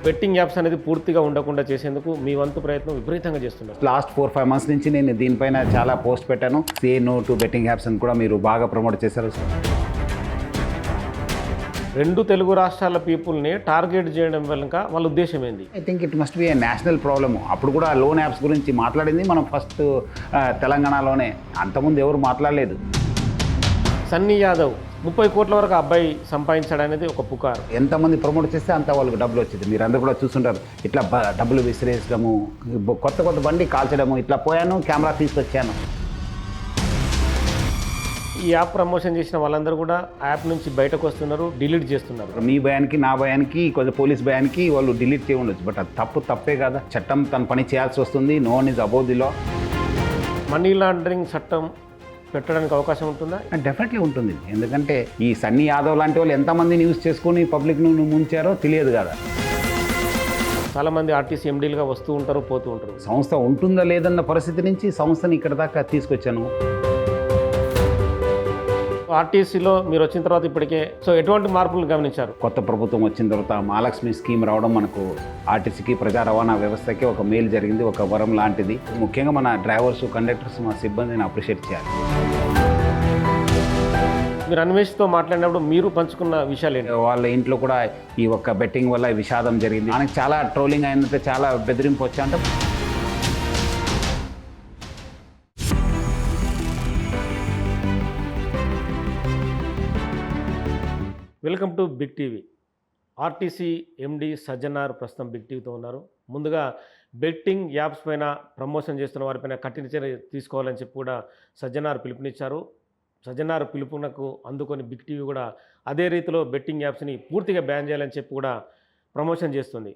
Betting apps అనేది పూర్తిగా ఉండకుండా చేసేందుకు మీ వంతు ప్రయత్నం విపరీతంగా చేస్తున్నారు. లాస్ట్ 4-5 మంత్స్ నుంచి నేను దీనిపైన చాలా పోస్ట్ పెట్టాను. Say no to betting apps అని కూడా మీరు బాగా ప్రమోట్ చేశారు. 2 తెలుగు రాష్ట్రాల పీపుల్ని టార్గెట్ చేయడం వెనుక వాళ్ళ ఉద్దేశం ఏంది? I think it must be A national problem. అప్పుడు కూడా లోన్ యాప్స్ గురించి మాట్లాడింది మనం ఫస్ట్ తెలంగాణలోనే, అంతకుముందు ఎవరు మాట్లాడలేదు. సన్నీ యాదవ్ 30 కోట్ల వరకు అబ్బాయి సంపాదించాడనేది ఒక పుకారు. ఎంతమంది ప్రమోట్ చేస్తే అంత వాళ్ళకి డబ్బులు వచ్చింది. మీరు అందరూ కూడా చూస్తుంటారు. ఇట్లా డబ్బులు విసిరేసడము, కొత్త కొత్త బండి కాల్చడము, ఇట్లా పోయాను కెమెరా తీసుకొచ్చాను. ఈ యాప్ ప్రమోషన్ చేసిన వాళ్ళందరూ కూడా యాప్ నుంచి బయటకు వస్తున్నారు, డిలీట్ చేస్తున్నారు. మీ భయానికి నా భయానికి కొంచెం పోలీస్ భయానికి వాళ్ళు డిలీట్ చేయ ఉండొచ్చు. బట్ అది తప్పే కదా. చట్టం తన పని చేయాల్సి వస్తుంది. No one is above the law. Money laundering చట్టం పెట్టడానికి అవకాశం ఉంటుందా? డెఫినెట్లీ ఉంటుంది. ఎందుకంటే ఈ సన్నీ యాదవ్ లాంటి వాళ్ళు ఎంతమందిని యూజ్ చేసుకొని పబ్లిక్ను ముంచారో తెలియదు కదా. చాలామంది ఆర్టీసీ ఎండీలుగా వస్తూ ఉంటారు, పోతూ ఉంటారు. సంస్థ ఉంటుందా లేదన్న పరిస్థితి నుంచి సంస్థని ఇక్కడ దాకా తీసుకొచ్చాను. ఆర్టీసీలో మీరు వచ్చిన తర్వాత ఇప్పటికే ఎటువంటి మార్పులు గమనించారు? కొత్త ప్రభుత్వం వచ్చిన తర్వాత మహాలక్ష్మి స్కీమ్ రావడం మనకు ఆర్టీసీకి, ప్రజా రవాణా వ్యవస్థకి ఒక మేలు జరిగింది, ఒక వరం లాంటిది. ముఖ్యంగా మన డ్రైవర్స్, కండక్టర్స్, మా సిబ్బందిని అప్రిషియేట్ చేయాలి. మీరు అన్వేషితో మాట్లాడినప్పుడు మీరు పంచుకున్న విషయాలు ఏంటి? వాళ్ళ ఇంట్లో కూడా ఈ ఒక్క బెట్టింగ్ వల్ల విషాదం జరిగింది. మనకి చాలా ట్రోలింగ్ అయినంత, చాలా బెదిరింపు వచ్చా. అంటే welcome to big TV. RTC MD Sajjanar ప్రస్తుతం బిగ్ టీవీతో ఉన్నారు. ముందుగా బెట్టింగ్ యాప్స్ పైన ప్రమోషన్ చేస్తున్న వారిపైన కఠిన చర్య తీసుకోవాలని చెప్పి కూడా సజ్జనార్ పిలుపునిచ్చారు. సజ్జనార్ పిలుపునకు అందుకొని బిగ్ టీవీ కూడా అదే రీతిలో బెట్టింగ్ యాప్స్ని పూర్తిగా బ్యాన్ చేయాలని చెప్పి కూడా ప్రమోషన్ చేస్తుంది.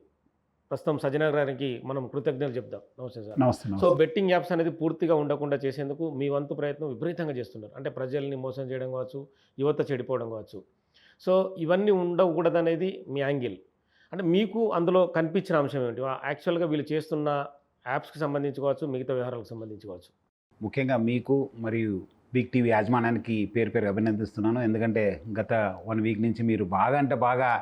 ప్రస్తుతం సజ్జనార్ గారికి మనం కృతజ్ఞతలు చెప్దాం. నమస్తే సార్. నమస్తే. బెట్టింగ్ యాప్స్ అనేది పూర్తిగా ఉండకుండా చేసేందుకు మీ వంతు ప్రయత్నం విపరీతంగా చేస్తున్నారు. అంటే ప్రజల్ని మోసం చేయడం కావచ్చు, యువత చెడిపోవడం కావచ్చు. ఇవన్నీ ఉండకూడదనేది మీ యాంగిల్. అంటే మీకు అందులో కనిపించిన అంశం ఏమిటి? యాక్చువల్గా వీళ్ళు చేస్తున్న యాప్స్కి సంబంధించి కావచ్చు, మిగతా వ్యవహారాలకు సంబంధించి కావచ్చు. ముఖ్యంగా మీకు మరియు బిగ్ టీవీ యాజమాన్యానికి పేరు అభినందిస్తున్నాను. ఎందుకంటే గత 1 వీక్ నుంచి మీరు బాగా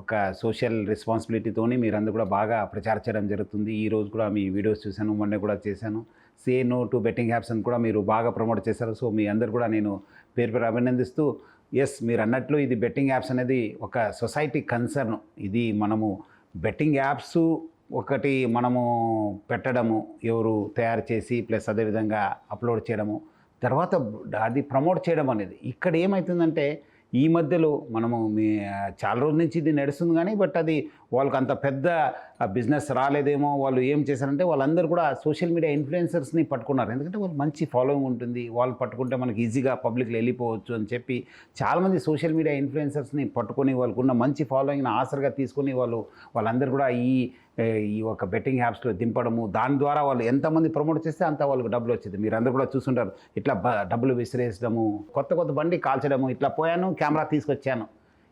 ఒక సోషల్ రెస్పాన్సిబిలిటీతోని మీరందరూ కూడా బాగా ప్రచారం చేయడం జరుగుతుంది. ఈరోజు కూడా మీ వీడియోస్ చూశాను, మొన్న కూడా చేశాను. Say no to betting apps అని కూడా మీరు బాగా ప్రమోట్ చేశారు. సో మీ అందరు కూడా నేను పేరు అభినందిస్తూ, ఎస్ మీరు అన్నట్లు ఇది బెట్టింగ్ యాప్స్ అనేది ఒక సొసైటీ కన్సర్న్. ఇది మనము బెట్టింగ్ యాప్స్ ఒకటి మనము పెట్టడము, ఎవరు తయారు చేసి ప్లస్ అదేవిధంగా అప్లోడ్ చేయడము, తర్వాత అది ప్రమోట్ చేయడం అనేది. ఇక్కడ ఏమవుతుందంటే ఈ మధ్యలో మనము చాలా రోజుల నుంచి ఇది నడుస్తుంది కానీ బట్ అది వాళ్ళకి అంత పెద్ద బిజినెస్ రాలేదేమో. వాళ్ళు ఏం చేశారంటే వాళ్ళందరూ కూడా సోషల్ మీడియా ఇన్ఫ్లుయెన్సర్స్ని పట్టుకున్నారు. ఎందుకంటే వాళ్ళు మంచి ఫాలోయింగ్ ఉంటుంది, వాళ్ళు పట్టుకుంటే మనకి ఈజీగా పబ్లిక్లో వెళ్ళిపోవచ్చు అని చెప్పి చాలామంది సోషల్ మీడియా ఇన్ఫ్లుయెన్సర్స్ని పట్టుకొని వాళ్ళకున్న మంచి ఫాలోయింగ్ని ఆసరగా తీసుకొని వాళ్ళందరూ కూడా ఈ ఒక బెట్టింగ్ యాప్స్లో దింపడము, దాని ద్వారా వాళ్ళు ఎంతమంది ప్రమోట్ చేస్తే అంత వాళ్ళకి డబ్బులు వచ్చింది. మీరు అందరూ కూడా చూస్తుంటారు. ఇట్లా డబ్బులు విసిరేసడము, కొత్త కొత్త బండి కాల్చడము, ఇట్లా పోయాను కెమెరా తీసుకొచ్చాను,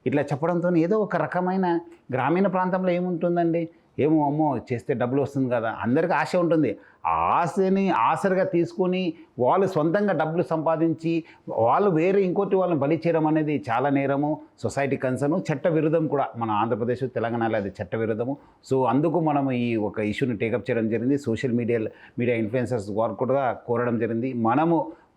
ఇట్లా చెప్పడంతో ఏదో ఒక రకమైన గ్రామీణ ప్రాంతంలో ఏముంటుందండి, ఏమో అమ్మో చేస్తే డబ్బులు వస్తుంది కదా, అందరికీ ఆశ ఉంటుంది. ఆ ఆశని ఆసరిగా తీసుకొని వాళ్ళు సొంతంగా డబ్బులు సంపాదించి వాళ్ళు వేరే ఇంకోటి వాళ్ళని బలి చేయడం అనేది చాలా నేరము, సొసైటీ కన్సర్ను, చట్ట విరుద్ధం కూడా. మన ఆంధ్రప్రదేశ్, తెలంగాణలో అది చట్ట విరుద్ధము. సో అందుకు మనము ఈ ఒక ఇష్యూని టేకప్ చేయడం జరిగింది. సోషల్ మీడియా ఇన్ఫ్లుయెన్సర్స్ వారు కూడా కోరడం జరిగింది.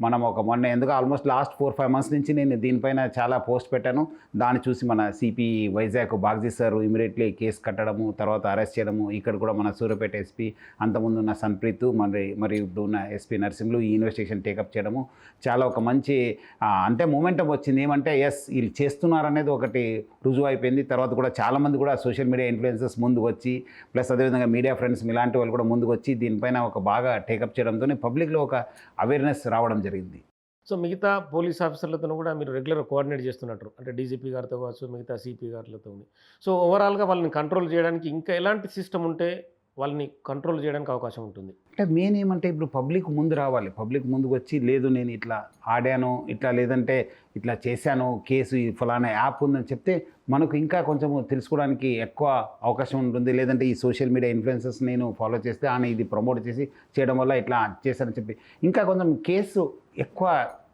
మనం ఒక మొన్న ఎందుకు ఆల్మోస్ట్ లాస్ట్ 4-5 మంత్స్ నుంచి నేను దీనిపైన చాలా పోస్ట్ పెట్టాను. దాన్ని చూసి మన CP Vizag Bagchi sir immediately case కట్టడము, తర్వాత అరెస్ట్ చేయడము. ఇక్కడ కూడా మన సూర్యాపేట ఎస్పీ, అంతకుముందు ఉన్న సన్ప్రీత్, మరి ఇప్పుడు ఉన్న ఎస్పీ నరసింహులు ఈ ఇన్వెస్టిగేషన్ టేకప్ చేయడము చాలా ఒక మంచి అంటే మూమెంటం వచ్చింది. ఏమంటే ఎస్ వీళ్ళు చేస్తున్నారనేది ఒకటి రుజువు అయిపోయింది. తర్వాత కూడా చాలామంది కూడా సోషల్ మీడియా ఇన్ఫ్లుయెన్సర్స్ ముందుకు వచ్చి ప్లస్ అదేవిధంగా మీడియా ఫ్రెండ్స్ ఇలాంటి వాళ్ళు కూడా ముందుకు వచ్చి దీనిపైన ఒక బాగా టేకప్ చేయడంతో పబ్లిక్లో ఒక అవేర్నెస్ రావడం జరిగింది. మిగతా పోలీస్ ఆఫీసర్లతో కూడా మీరు రెగ్యులర్ కోఆర్డినేట్ చేస్తున్నట్టు, అంటే డీజీపీ గారితో కావచ్చు, మిగతా సిపి గారితో. ఓవరాల్గా వాళ్ళని కంట్రోల్ చేయడానికి ఇంకా ఎలాంటి సిస్టమ్ ఉంటే వాళ్ళని కంట్రోల్ చేయడానికి అవకాశం ఉంటుంది? అంటే మెయిన్ ఏమంటే ఇప్పుడు పబ్లిక్ ముందు రావాలి. పబ్లిక్ ముందుకు వచ్చి లేదు నేను ఇట్లా ఆడాను, ఇట్లా లేదంటే ఇట్లా చేశాను, కేసు ఫలానా యాప్ ఉందని చెప్తే మనకు ఇంకా కొంచెం తెలుసుకోవడానికి ఎక్కువ అవకాశం ఉంటుంది. లేదంటే ఈ సోషల్ మీడియా ఇన్ఫ్లుయెన్సర్స్ నేను ఫాలో చేస్తే ఇది ప్రమోట్ చేయడం వల్ల ఇట్లా చేశారని చెప్పి ఇంకా కొంచెం కేసు ఎక్కువ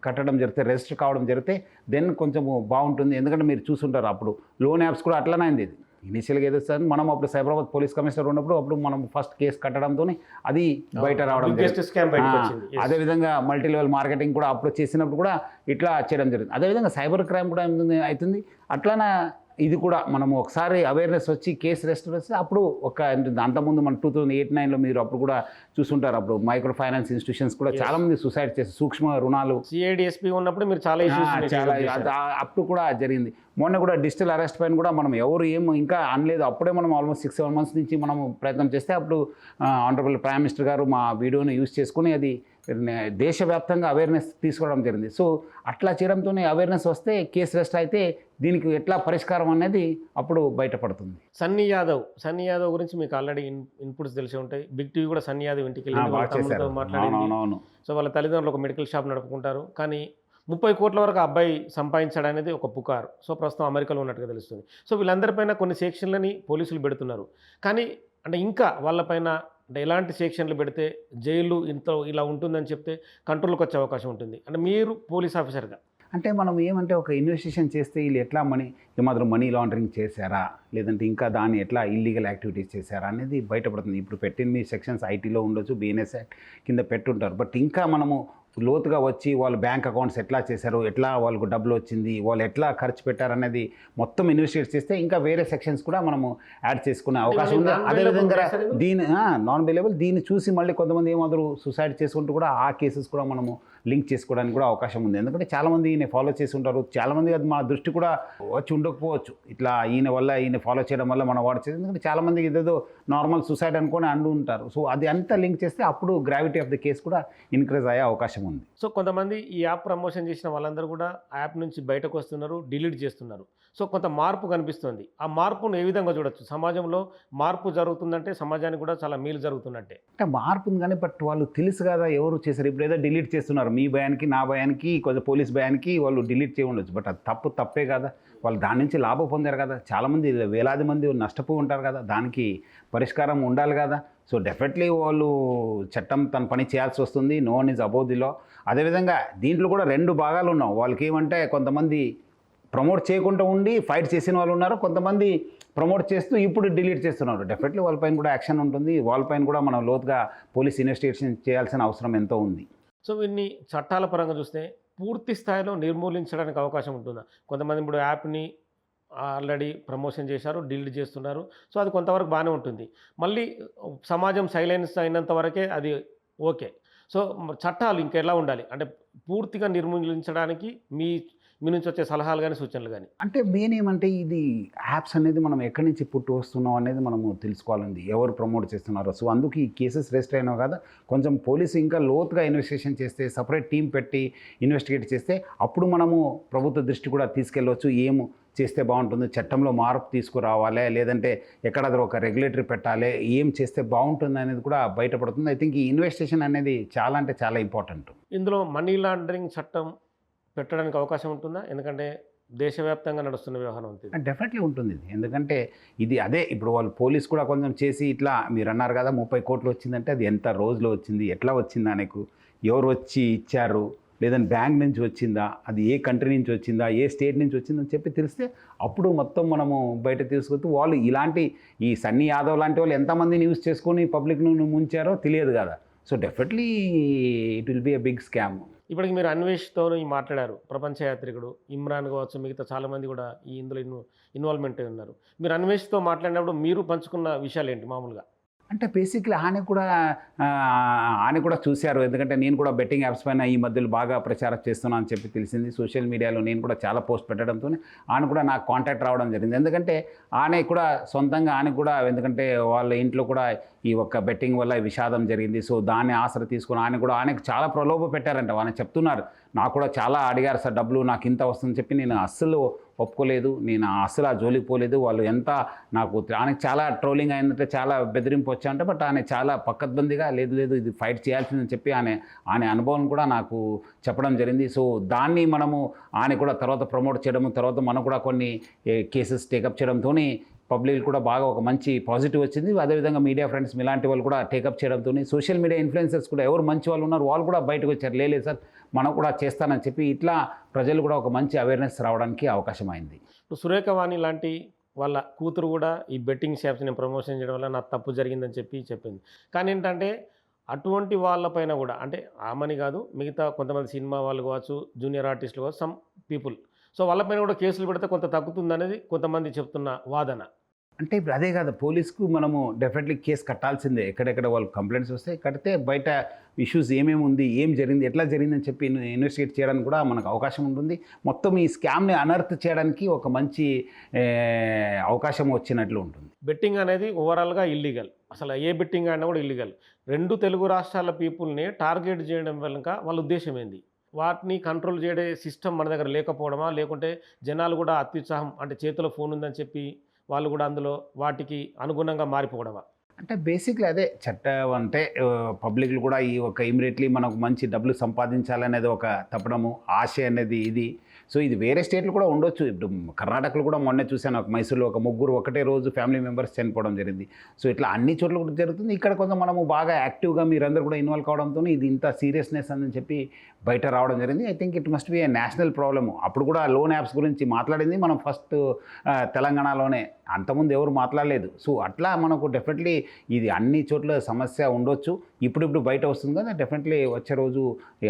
కట్టడం జరిగితే, రిజిస్టర్ కావడం జరిగితే దెన్ కొంచెము బాగుంటుంది. ఎందుకంటే మీరు చూసుంటారు అప్పుడు లోన్ యాప్స్ కూడా అట్లనే అయింది. ఇనిషియల్గా ఏదో సార్ మనం అప్పుడు సైబరాబాద్ పోలీస్ కమిషనర్ ఉన్నప్పుడు అప్పుడు మనం ఫస్ట్ కేసు కట్టడంతో అది బయట రావడం బిగ్గెస్ట్ స్కామ్ బయటకు వచ్చింది. Yes. అదేవిధంగా మల్టీ లెవెల్ మార్కెటింగ్ కూడా అప్పుడు చేసినప్పుడు కూడా ఇట్లా చేయడం జరిగింది. అదేవిధంగా సైబర్ క్రైమ్ కూడా అవుతుంది. అట్లానే ఇది కూడా మనము ఒకసారి అవేర్నెస్ వచ్చి కేసు రిజిస్టర్ వస్తే అప్పుడు ఒక అంతకుముందు మన 2008-9లో మీరు అప్పుడు కూడా చూసుంటారు. అప్పుడు మైక్రో ఫైనాన్స్ ఇన్స్టిట్యూషన్స్ కూడా చాలా మంది సూసైడ్ చేసి సూక్ష్మ రుణాలు సిఐడిఎస్పీ ఉన్నప్పుడు మీరు చాలా ఇష్యూస్ చాలా అప్పుడు కూడా జరిగింది. మొన్న కూడా డిజిటల్ అరెస్ట్ పైన కూడా మనం ఎవరు ఇంకా అనలేదు. అప్పుడే మనం ఆల్మోస్ట్ 6-7 months నుంచి మనం ప్రయత్నం చేస్తే అప్పుడు ఆనరబుల్ ప్రైమ్ మినిస్టర్ గారు మా వీడియోని యూజ్ చేసుకుని అది దేశవ్యాప్తంగా అవేర్నెస్ తీసుకోవడం జరిగింది. సో అట్లా చేయడంతోనే అవేర్నెస్ వస్తే కేసు రిజిస్టర్ అయితే దీనికి ఎట్లా పరిష్కారం అనేది అప్పుడు బయటపడుతుంది. సన్నీ యాదవ్ గురించి మీకు ఆల్రెడీ ఇన్పుట్స్ తెలిసి ఉంటాయి. బిగ్ టీవీ కూడా సన్నీ యాదవ్ ఇంటికి మాట్లాడింది. సో వాళ్ళ తల్లిదండ్రులు ఒక మెడికల్ షాప్ నడుపుకుంటారు. కానీ 30 కోట్ల వరకు అబ్బాయి సంపాదించాడు అనేది ఒక పుకారు. సో ప్రస్తుతం అమెరికాలో ఉన్నట్టుగా తెలుస్తుంది. సో వీళ్ళందరిపైన కొన్ని సెక్షన్లని పోలీసులు పెడుతున్నారు. కానీ అంటే ఇంకా వాళ్ళపైన అంటే ఎలాంటి సెక్షన్లు పెడితే జైలు ఇంత ఇలా ఉంటుందని చెప్తే కంట్రోల్కి వచ్చే అవకాశం ఉంటుంది అంటే మీరు పోలీస్ ఆఫీసర్గా? అంటే మనం ఏమంటే ఒక ఇన్వెస్టిగేషన్ చేస్తే వీళ్ళు ఎట్లా ఏమాత్రం మనీ లాండరింగ్ చేశారా, లేదంటే ఇంకా దాన్ని ఎట్లా ఇల్లీగల్ యాక్టివిటీస్ చేశారా అనేది బయటపడుతుంది. ఇప్పుడు పెట్టిన మీ సెక్షన్స్ ఐటీలో ఉండొచ్చు, బిఎన్ఎస్ యాక్ట్ కింద పెట్టుంటారు. బట్ ఇంకా మనము లోతుగా వచ్చి వాళ్ళు బ్యాంక్ అకౌంట్స్ ఎట్లా చేశారు, ఎట్లా వాళ్ళకు డబ్బులు వచ్చింది, వాళ్ళు ఎట్లా ఖర్చు పెట్టారనేది మొత్తం ఇన్వెస్టిగేట్ చేస్తే ఇంకా వేరే సెక్షన్స్ కూడా మనము యాడ్ చేసుకునే అవకాశం ఉంది. అదేవిధంగా దీని నాన్ బెయిలబుల్ దీన్ని చూసి మళ్ళీ కొంతమంది ఏమాత్రం సూసైడ్ చేసుకుంటూ కూడా ఆ కేసెస్ కూడా మనము లింక్ చేసుకోవడానికి కూడా అవకాశం ఉంది. ఎందుకంటే చాలామంది ఈయన ఫాలో చేసి ఉంటారు. చాలామంది అది మా దృష్టి కూడా వచ్చి ఉండకపోవచ్చు. ఇట్లా ఈయన ఫాలో చేయడం వల్ల మనం వాడు చేసి, ఎందుకంటే చాలామందికి ఇదేదో నార్మల్ సూసైడ్ అనుకొని అంటూ ఉంటారు. సో అది అంతా లింక్ చేస్తే అప్పుడు గ్రావిటీ ఆఫ్ ద కేసు కూడా ఇంక్రీజ్ అయ్యే అవకాశం ఉంది. సో కొంతమంది ఈ యాప్ ప్రమోషన్ చేసిన వాళ్ళందరూ కూడా యాప్ నుంచి బయటకు వస్తున్నారు, డిలీట్ చేస్తున్నారు. సో కొంత మార్పు కనిపిస్తుంది. ఆ మార్పును ఏ విధంగా చూడొచ్చు? సమాజంలో మార్పు జరుగుతుందంటే సమాజానికి కూడా చాలా మేలు జరుగుతున్నట్టే. అంటే మార్పు ఉంది కానీ బట్ వాళ్ళు తెలుసు కదా ఎవరు చేశారు. ఇప్పుడు ఏదో డిలీట్ చేస్తున్నారు, మీ భయానికి నా భయానికి కొంచెం పోలీస్ భయానికి వాళ్ళు డిలీట్ చేయ ఉండొచ్చు. బట్ అది తప్పే కదా. వాళ్ళు దాని నుంచి లాభం పొందారు కదా. చాలామంది వేలాది మంది నష్టపోయి ఉంటారు కదా. దానికి పరిష్కారం ఉండాలి కదా. సో డెఫినెట్లీ వాళ్ళు చట్టం తన పని చేయాల్సి వస్తుంది. No one is above the law. అదేవిధంగా దీంట్లో కూడా 2 భాగాలు ఉన్నాం. వాళ్ళకి ఏమంటే కొంతమంది ప్రమోట్ చేయకుండా ఉండి ఫైట్ చేసిన వాళ్ళు ఉన్నారు, కొంతమంది ప్రమోట్ చేస్తూ ఇప్పుడు డిలీట్ చేస్తున్నారు. డెఫినెట్లీ వాళ్ళపైన కూడా యాక్షన్ ఉంటుంది. వాళ్ళపైన కూడా మనం లోతుగా పోలీస్ ఇన్వెస్టిగేషన్ చేయాల్సిన అవసరం ఎంతో ఉంది. సో వీన్ని చట్టాల పరంగా చూస్తే పూర్తి స్థాయిలో నిర్మూలించడానికి అవకాశం ఉంటుందా? కొంతమంది ఇప్పుడు యాప్ని ఆల్రెడీ ప్రమోషన్ చేశారు, డిలీట్ చేస్తున్నారు. సో అది కొంతవరకు బాగానే ఉంటుంది. మళ్ళీ సమాజం సైలెన్స్ అయినంత వరకే అది ఓకే. సో చట్టాలు ఇంకెలా ఉండాలి అంటే పూర్తిగా నిర్మూలించడానికి మీ నుంచి వచ్చే సలహాలు కానీ సూచనలు కానీ? అంటే మెయిన్ ఏమంటే ఇది యాప్స్ అనేది మనం ఎక్కడి నుంచి పుట్టి వస్తున్నాం అనేది మనము తెలుసుకోవాలండి. ఎవరు ప్రమోట్ చేస్తున్నారో. సో అందుకు ఈ కేసెస్ రిజిస్టర్ అయినా కదా కొంచెం పోలీసు ఇంకా లోతుగా ఇన్వెస్టిగేషన్ చేస్తే, సపరేట్ టీం పెట్టి ఇన్వెస్టిగేట్ చేస్తే అప్పుడు మనము ప్రభుత్వ దృష్టి కూడా తీసుకెళ్ళవచ్చు. ఏం చేస్తే బాగుంటుంది, చట్టంలో మార్పు తీసుకురావాలి, లేదంటే ఎక్కడాదో ఒక రెగ్యులేటరీ పెట్టాలి, ఏం చేస్తే బాగుంటుంది అనేది కూడా బయటపడుతుంది. ఐ థింక్ ఈ ఇన్వెస్టిగేషన్ అనేది చాలా అంటే చాలా ఇంపార్టెంట్. ఇందులో మనీ లాండరింగ్ చట్టం పెట్టడానికి అవకాశం ఉంటుందా? ఎందుకంటే దేశవ్యాప్తంగా నడుస్తున్న వ్యవహారం ఉంటుంది. డెఫినెట్లీ ఉంటుంది. ఎందుకంటే ఇది అదే ఇప్పుడు వాళ్ళు పోలీస్ కూడా కొంచెం చేసి ఇట్లా మీరు అన్నారు కదా 30 కోట్లు వచ్చిందంటే అది ఎంత రోజులో వచ్చింది, ఎట్లా వచ్చిందా, నీకు ఎవరు వచ్చి ఇచ్చారు, లేదంటే బ్యాంక్ నుంచి వచ్చిందా, అది ఏ కంట్రీ నుంచి వచ్చిందా, ఏ స్టేట్ నుంచి వచ్చిందని చెప్పి తెలిస్తే అప్పుడు మొత్తం మనము బయట తీసుకొస్తూ వాళ్ళు ఇలాంటి ఈ సన్నీ యాదవ్ లాంటి వాళ్ళు ఎంతమందిని యూజ్ చేసుకొని పబ్లిక్ను ముంచారో తెలియదు కదా. So definitely it will be a big scam. ఇప్పటికి మీరు అన్వేష్తో మాట్లాడారు. ప్రపంచ యాత్రికుడు ఇమ్రాన్ కావచ్చు, మిగతా చాలామంది కూడా ఇందులో ఇన్వాల్వ్మెంట్ అయి ఉన్నారు. మీరు అన్వేష్తో మాట్లాడినప్పుడు మీరు పంచుకున్న విషయాలు ఏంటి మామూలుగా? అంటే బేసిక్లీ ఆయన కూడా చూశారు. ఎందుకంటే నేను కూడా బెట్టింగ్ యాప్స్ పైన ఈ మధ్యలో బాగా ప్రచారం చేస్తున్నాను అని చెప్పి తెలిసింది. సోషల్ మీడియాలో నేను కూడా చాలా పోస్ట్ పెట్టడంతో ఆయన కూడా నాకు కాంటాక్ట్ రావడం జరిగింది. ఎందుకంటే ఆయన కూడా సొంతంగా ఎందుకంటే వాళ్ళ ఇంట్లో కూడా ఈ ఒక్క బెట్టింగ్ వల్ల విషాదం జరిగింది. సో దాన్ని ఆసర తీసుకుని ఆయనకు చాలా ప్రలోభ పెట్టారంట. ఆయన చెప్తున్నారు, నాకు కూడా చాలా అడిగారు సార్ డబ్బులు, నాకు ఇంత వస్తుందని చెప్పి నేను అస్సలు ఒప్పుకోలేదు, నేను అస్సలు ఆ జోలికి పోలేదు. వాళ్ళు ఎంత ఆయనకు చాలా ట్రోలింగ్ అయిందంటే, చాలా బెదిరింపు వచ్చాయంటే, బట్ ఆయన చాలా పక్కద్బందీగా లేదు ఇది ఫైట్ చేయాల్సిందని చెప్పి ఆయన అనుభవం కూడా నాకు చెప్పడం జరిగింది. సో దాన్ని మనము ఆయన కూడా తర్వాత ప్రమోట్ చేయడము, తర్వాత మనం కూడా కొన్ని కేసెస్ టేకప్ చేయడంతో పబ్లిక్ కూడా బాగా ఒక మంచి పాజిటివ్ వచ్చింది. అదేవిధంగా మీడియా ఫ్రెండ్స్ ఇలాంటి వాళ్ళు కూడా టేకప్ చేయడంతో సోషల్ మీడియా ఇన్ఫ్లుయెన్సర్స్ కూడా ఎవరు మంచి వాళ్ళు ఉన్నారు వాళ్ళు కూడా బయటకు వచ్చారు. లేదు సార్ మనం కూడా చేస్తానని చెప్పి ఇట్లా ప్రజలు కూడా ఒక మంచి అవేర్నెస్ రావడానికి అవకాశం అయింది. సురేఖవాణి లాంటి వాళ్ళ కూతురు కూడా ఈ బెట్టింగ్ షాప్స్ నేను ప్రమోషన్ చేయడం వల్ల నాకు తప్పు జరిగిందని చెప్పి చెప్పింది. కానీ ఏంటంటే అటువంటి వాళ్ళపైన కూడా అంటే ఆమని కాదు మిగతా కొంతమంది సినిమా వాళ్ళు కావచ్చు, జూనియర్ ఆర్టిస్టులు కావచ్చు, సమ్ పీపుల్. సో వాళ్ళపైన కూడా కేసులు పెడితే కొంత తగ్గుతుందనేది కొంతమంది చెప్తున్న వాదన. అంటే ఇప్పుడు అదే కాదు, పోలీస్కు మనము డెఫినెట్లీ కేసు కట్టాల్సిందే. ఎక్కడెక్కడ వాళ్ళు కంప్లైంట్స్ వస్తే కడితే బయట ఇష్యూస్ ఏమేమి ఉంది, ఏం జరిగింది, ఎట్లా జరిగిందని చెప్పి ఇన్వెస్టిగేట్ చేయడానికి కూడా మనకు అవకాశం ఉంటుంది. మొత్తం ఈ స్కామ్ని అనర్త్ చేయడానికి ఒక మంచి అవకాశం వచ్చినట్లు ఉంటుంది. బెట్టింగ్ అనేది ఓవరాల్గా ఇల్లీగల్. అసలు ఏ బెట్టింగ్ అయినా కూడా ఇల్లీగల్. 2 తెలుగు రాష్ట్రాల పీపుల్ని టార్గెట్ చేయడం వెనుక వాళ్ళ ఉద్దేశం ఏంది? వాటిని కంట్రోల్ చేయడే సిస్టమ్ మన దగ్గర లేకపోవడమా? లేకుంటే జనాలు కూడా అత్యుత్సాహం అంటే చేతిలో ఫోన్ ఉందని చెప్పి వాళ్ళు కూడా అందులో వాటికి అనుగుణంగా మారిపోవడమా? అంటే బేసిక్లీ అదే చట్టం అంటే పబ్లిక్లు కూడా ఈ ఒక ఇమీడియట్లీ మనకు మంచి డబ్బులు సంపాదించాలనేది ఒక తప్పడము, ఆశ అనేది ఇది. సో ఇది వేరే స్టేట్లు కూడా ఉండొచ్చు. ఇప్పుడు కర్ణాటకలో కూడా మొన్నే చూశాను, ఒక మైసూరులో ఒక ముగ్గురు ఒకటే రోజు ఫ్యామిలీ మెంబర్స్ చనిపోవడం జరిగింది. సో ఇట్లా అన్ని చోట్ల కూడా జరుగుతుంది. ఇక్కడ కొంచెం మనము బాగా యాక్టివ్గా మీరందరూ కూడా ఇన్వాల్వ్ కావడంతో ఇది ఇంత సీరియస్నెస్ అని చెప్పి బయట రావడం జరిగింది. I think it must be A national problem. అప్పుడు కూడా లోన్ యాప్స్ గురించి మాట్లాడింది మనం ఫస్ట్ తెలంగాణలోనే, అంతకుముందు ఎవరు మాట్లాడలేదు. సో అట్లా మనకు డెఫినెట్లీ ఇది అన్ని చోట్ల సమస్య ఉండొచ్చు. ఇప్పుడు బయట వస్తుంది కదా, డెఫినెట్లీ వచ్చే రోజు